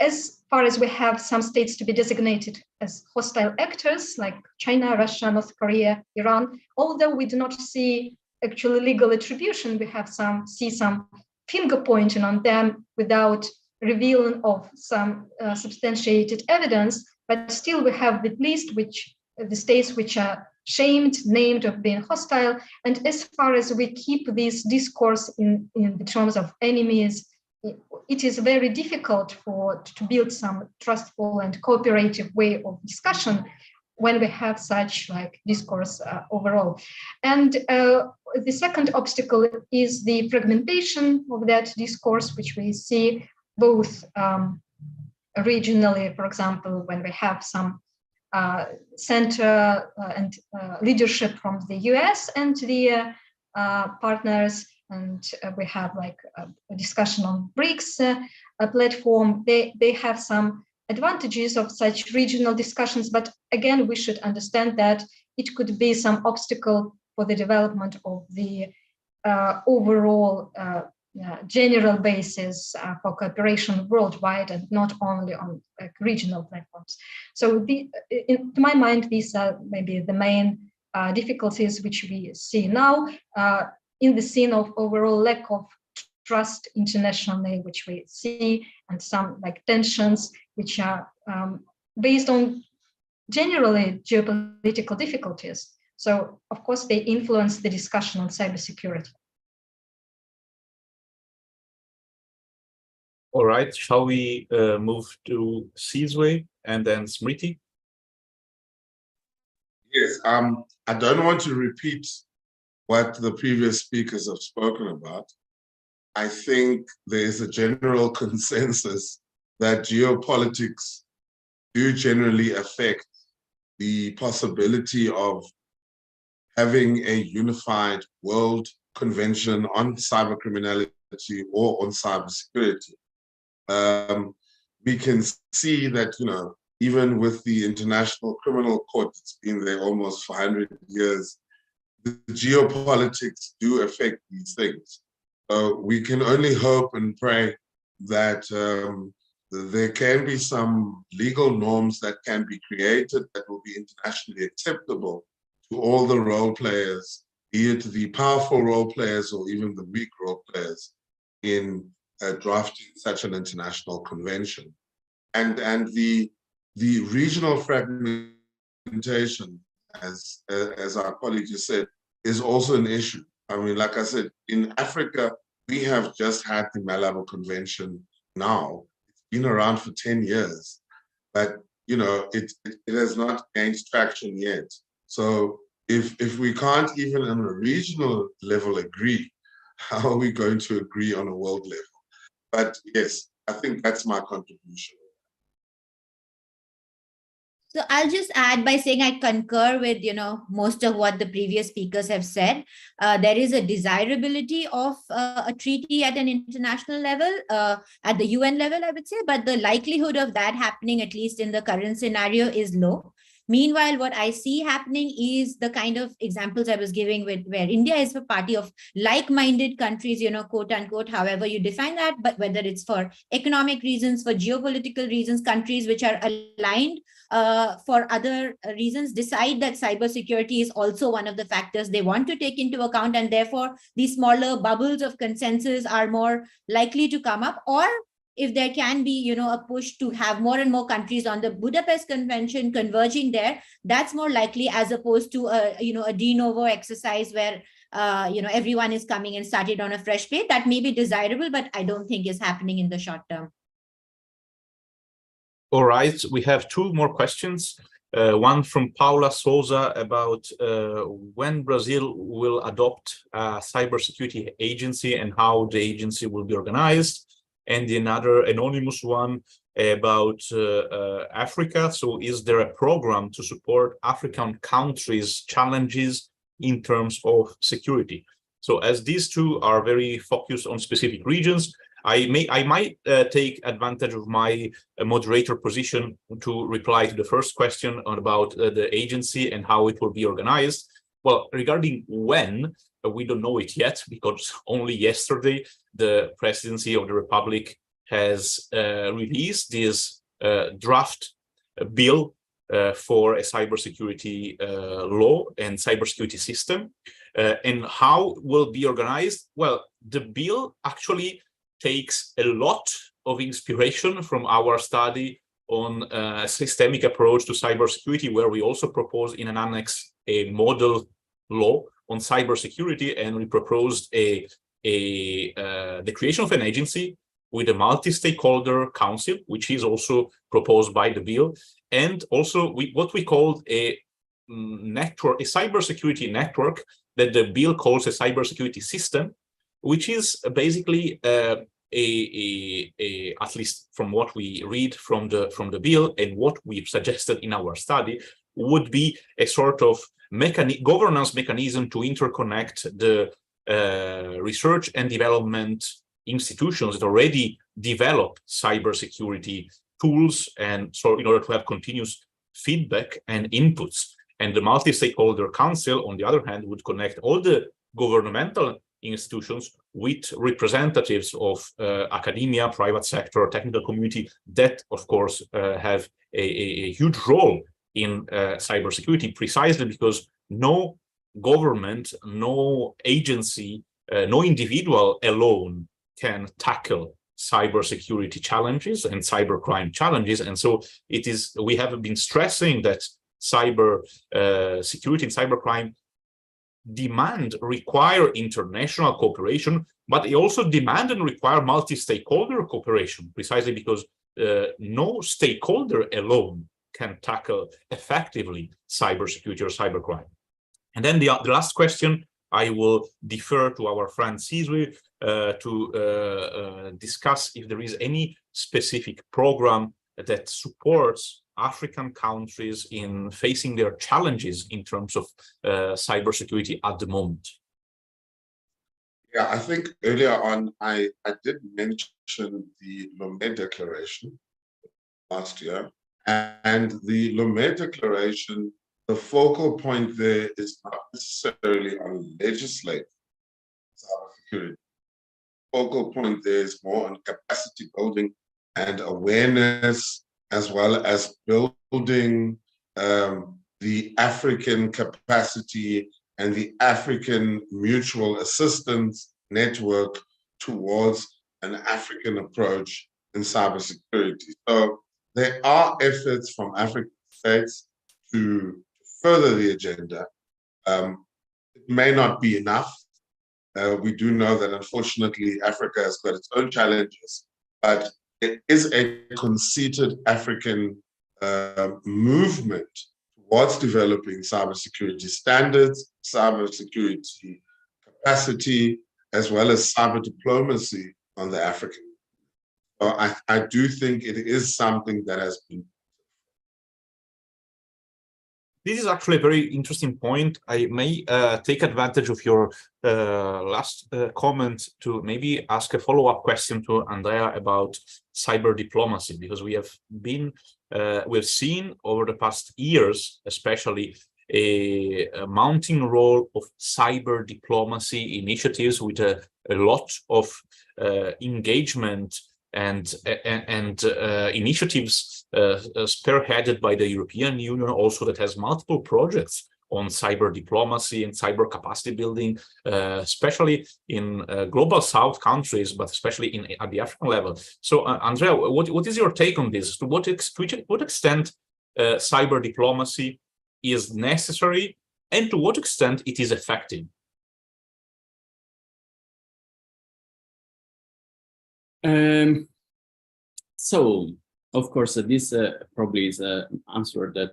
As far as we have some states to be designated as hostile actors, like China, Russia, North Korea, Iran, although we do not see actually legal attribution, we have see some finger pointing on them without revealing of some substantiated evidence, but still we have at least the states which are named of being hostile. And as far as we keep this discourse in the terms of enemies, it is very difficult to build some trustful and cooperative way of discussion when we have such like discourse overall. And the second obstacle is the fragmentation of that discourse, which we see both regionally, for example, when we have some center and leadership from the US and the partners, and we have like a discussion on BRICS platform. They have some advantages of such regional discussions, but again, we should understand that it could be some obstacle for the development of the overall general basis for cooperation worldwide and not only on regional platforms. So to my mind, these are maybe the main difficulties which we see now in the scene of overall lack of trust internationally, which we see, and some like tensions which are based on generally geopolitical difficulties. So of course they influence the discussion on cybersecurity. all right, shall we move to Sizwe and then Smriti? Yes, I don't want to repeat what the previous speakers have spoken about. I think there is a general consensus that geopolitics do generally affect the possibility of having a unified world convention on cybercriminality or on cybersecurity. We can see that, even with the International Criminal Court that's been there almost for 100 years, the geopolitics do affect these things. We can only hope and pray that there can be some legal norms that can be created that will be internationally acceptable to all the role players, be it the powerful role players or even the weak role players in drafting such an international convention. And the regional fragmentation, as our colleague just said, is also an issue. I mean, like I said, in Africa, we have just had the Malabo Convention now. It's been around for 10 years, but it has not gained traction yet. So if we can't even on a regional level agree, how are we going to agree on a world level? But yes, I think that's my contribution. So I'll just add by saying I concur with, most of what the previous speakers have said. There is a desirability of a treaty at an international level, at the UN level, I would say, but the likelihood of that happening, at least in the current scenario, is low. Meanwhile, what I see happening is the kind of examples I was giving with where India is a party of like-minded countries, quote unquote, however you define that, but whether it's for economic reasons, for geopolitical reasons, countries which are aligned for other reasons decide that cybersecurity is also one of the factors they want to take into account. And therefore, these smaller bubbles of consensus are more likely to come up. Or if there can be, a push to have more and more countries on the Budapest Convention converging there, that's more likely as opposed to a de novo exercise where, everyone is coming and started on a fresh page. That may be desirable, but I don't think is happening in the short term. All right, we have 2 more questions. One from Paula Souza about when Brazil will adopt a cybersecurity agency and how the agency will be organized. And another anonymous one about Africa. So is there a program to support African countries' challenges in terms of security? So as these 2 are very focused on specific regions, I might take advantage of my moderator position to reply to the first question about the agency and how it will be organized. Well, regarding when, we don't know it yet, because only yesterday the Presidency of the Republic has released this draft bill for a cybersecurity law and cybersecurity system. And how will be organized? Well, the bill actually takes a lot of inspiration from our study on a systemic approach to cybersecurity, where we also propose in an annex a model law on cybersecurity, and we proposed the creation of an agency with a multi-stakeholder council, which is also proposed by the bill, and also what we called a network, a cybersecurity network that the bill calls a cybersecurity system, which is basically at least from what we read from the bill and what we've suggested in our study, would be a sort of governance mechanism to interconnect the research and development institutions that already develop cybersecurity tools, and so in order to have continuous feedback and inputs. And the multi-stakeholder council, on the other hand, would connect all the governmental institutions with representatives of academia, private sector, technical community that, of course, have a huge role in cybersecurity, precisely because no government, no agency, no individual alone can tackle cybersecurity challenges and cybercrime challenges. And so we have been stressing that cyber security and cybercrime require international cooperation, but they also demand and require multi-stakeholder cooperation, precisely because no stakeholder alone can tackle effectively cybersecurity or cybercrime. And then the last question, I will defer to our friend Sizwe to discuss if there is any specific program that supports African countries in facing their challenges in terms of cybersecurity at the moment. Yeah, I think earlier on, I did mention the Lomé Declaration last year. And the Lomé Declaration, the focal point there is not necessarily on legislating cybersecurity. The focal point there is more on capacity building and awareness, as well as building the African capacity and the African mutual assistance network towards an African approach in cybersecurity. So there are efforts from African states to further the agenda. It may not be enough. We do know that, unfortunately, Africa has got its own challenges, but there is a conceited African movement towards developing cybersecurity standards, cybersecurity capacity, as well as cyber diplomacy on the African. So I do think it is something that has been. This is actually a very interesting point. I may take advantage of your last comment to maybe ask a follow-up question to Andrea about cyber diplomacy, because we have seen over the past years, especially a mounting role of cyber diplomacy initiatives with a lot of engagement and initiatives spearheaded by the European Union, also that has multiple projects on cyber diplomacy and cyber capacity building, especially in global South countries, but especially at the African level. So, Andrea, what is your take on this? To what extent cyber diplomacy is necessary, and to what extent it is effective? So, of course, this probably is an answer that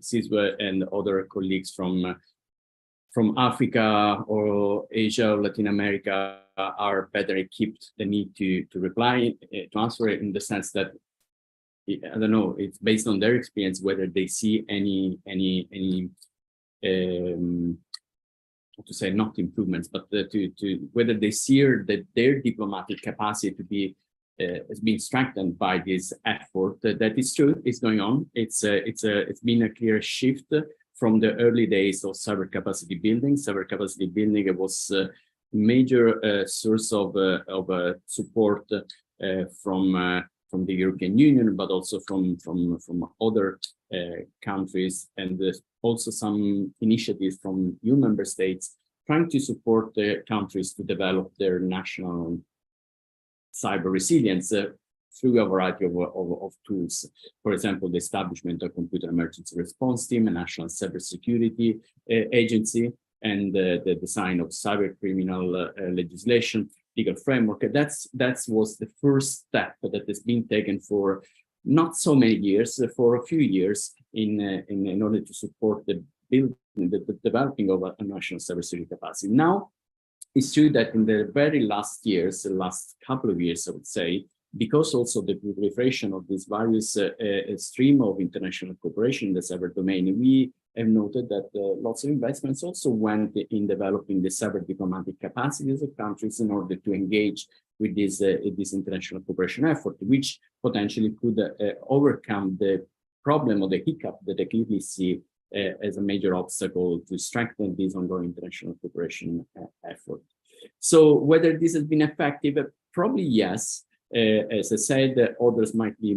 Sizwe and other colleagues from Africa or Asia or Latin America are better equipped. They need to reply, to answer it, in the sense that, I don't know, it's based on their experience whether they see any to say not improvements, but to whether they see that their diplomatic capacity to be has been strengthened by this effort. That is true. It's going on. It's been a clear shift from the early days of cyber capacity building. Cyber capacity building was a major source of support from the European Union, but also from other countries, and also some initiatives from EU member states trying to support the countries to develop their national cyber resilience through a variety of tools. For example, the establishment of Computer Emergency Response Team, a national cybersecurity agency, and the design of cyber criminal legislation, legal framework. That was the first step that has been taken for not so many years, for a few years, in order to support the developing of a national cybersecurity capacity. Now, it's true that in the very last years, the last couple of years, I would say, because also the proliferation of these various stream of international cooperation in the cyber domain, we have noted that lots of investments also went in developing the cyber diplomatic capacities of countries in order to engage with this international cooperation effort, which potentially could overcome the problem or the hiccup that I clearly see as a major obstacle to strengthen this ongoing international cooperation effort. So whether this has been effective, probably yes. As I said, others might be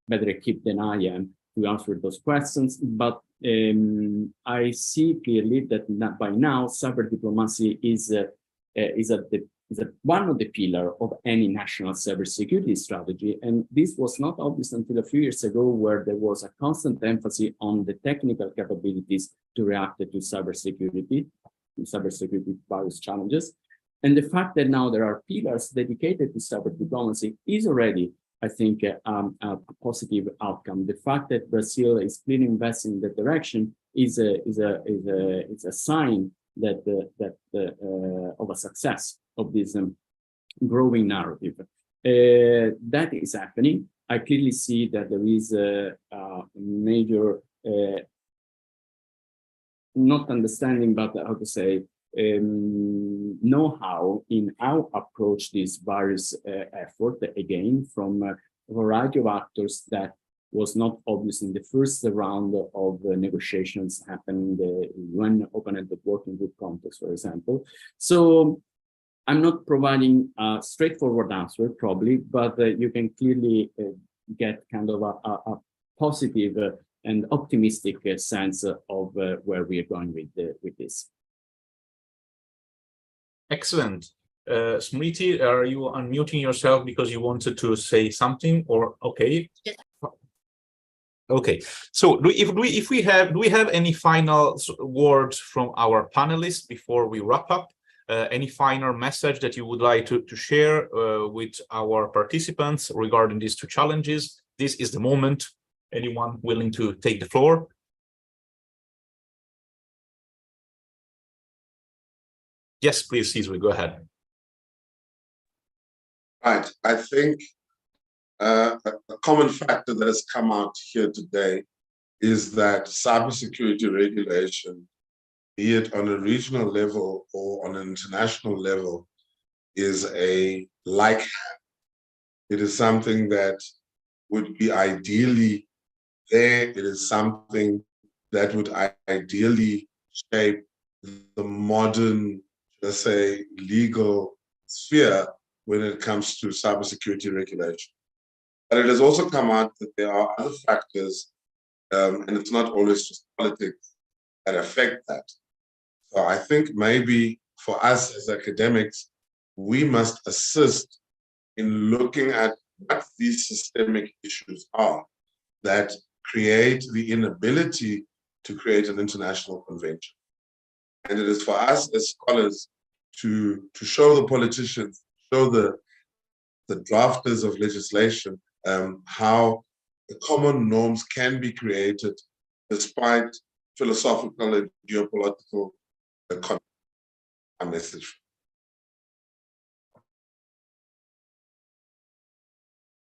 better equipped than I am to answer those questions, but I see clearly that by now cyber diplomacy is one of the pillars of any national cybersecurity strategy, and this was not obvious until a few years ago, where there was a constant emphasis on the technical capabilities to react to cybersecurity various challenges. And the fact that now there are pillars dedicated to cyber diplomacy is already, I think, a positive outcome. The fact that Brazil is clearly investing in that direction is a sign that of a success of this growing narrative. That is happening. I clearly see that there is a major not understanding, but how to say, know-how in how approach this various effort, again, from a variety of actors that was not obvious in the first round of negotiations happening in the UN Open-Ended Working Group context, for example. So I'm not providing a straightforward answer, probably, but you can clearly get kind of a positive and optimistic sense of where we are going with this. Excellent. Smriti, are you unmuting yourself because you wanted to say something, or okay? Okay. So do we have any final words from our panelists before we wrap up? Any final message that you would like to share with our participants regarding these two challenges? This is the moment. Anyone willing to take the floor? Yes, please, Cesar, go ahead. Right. I think a common factor that has come out here today is that cybersecurity regulation, be it on a regional level or on an international level, is a like hand. It is something that would be ideally there. It is something that would ideally shape the modern, let's say, legal sphere when it comes to cybersecurity regulation. But it has also come out that there are other factors, and it's not always just politics, that affect that. So I think maybe for us as academics, we must assist in looking at what these systemic issues are that create the inability to create an international convention. And it is for us as scholars to show the politicians, show the drafters of legislation, how the common norms can be created despite philosophical and geopolitical a message.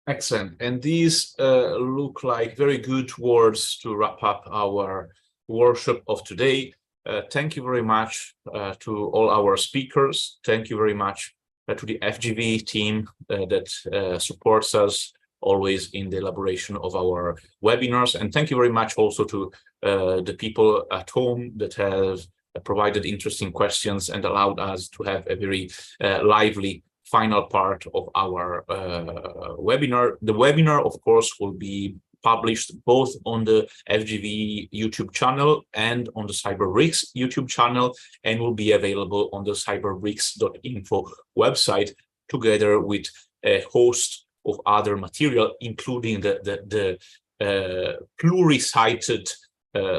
Excellent. And these look like very good words to wrap up our workshop of today. Thank you very much to all our speakers. Thank you very much to the FGV team that supports us always in the elaboration of our webinars. And thank you very much also to the people at home that have provided interesting questions and allowed us to have a very lively final part of our webinar. The webinar, of course, will be published both on the FGV YouTube channel and on the CyberBRICS YouTube channel, and will be available on the cyberbrics.info website, together with a host of other material, including the pluri-cited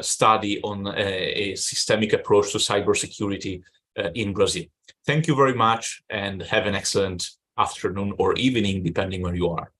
study on a systemic approach to cybersecurity in Brazil. Thank you very much, and have an excellent afternoon or evening, depending where you are.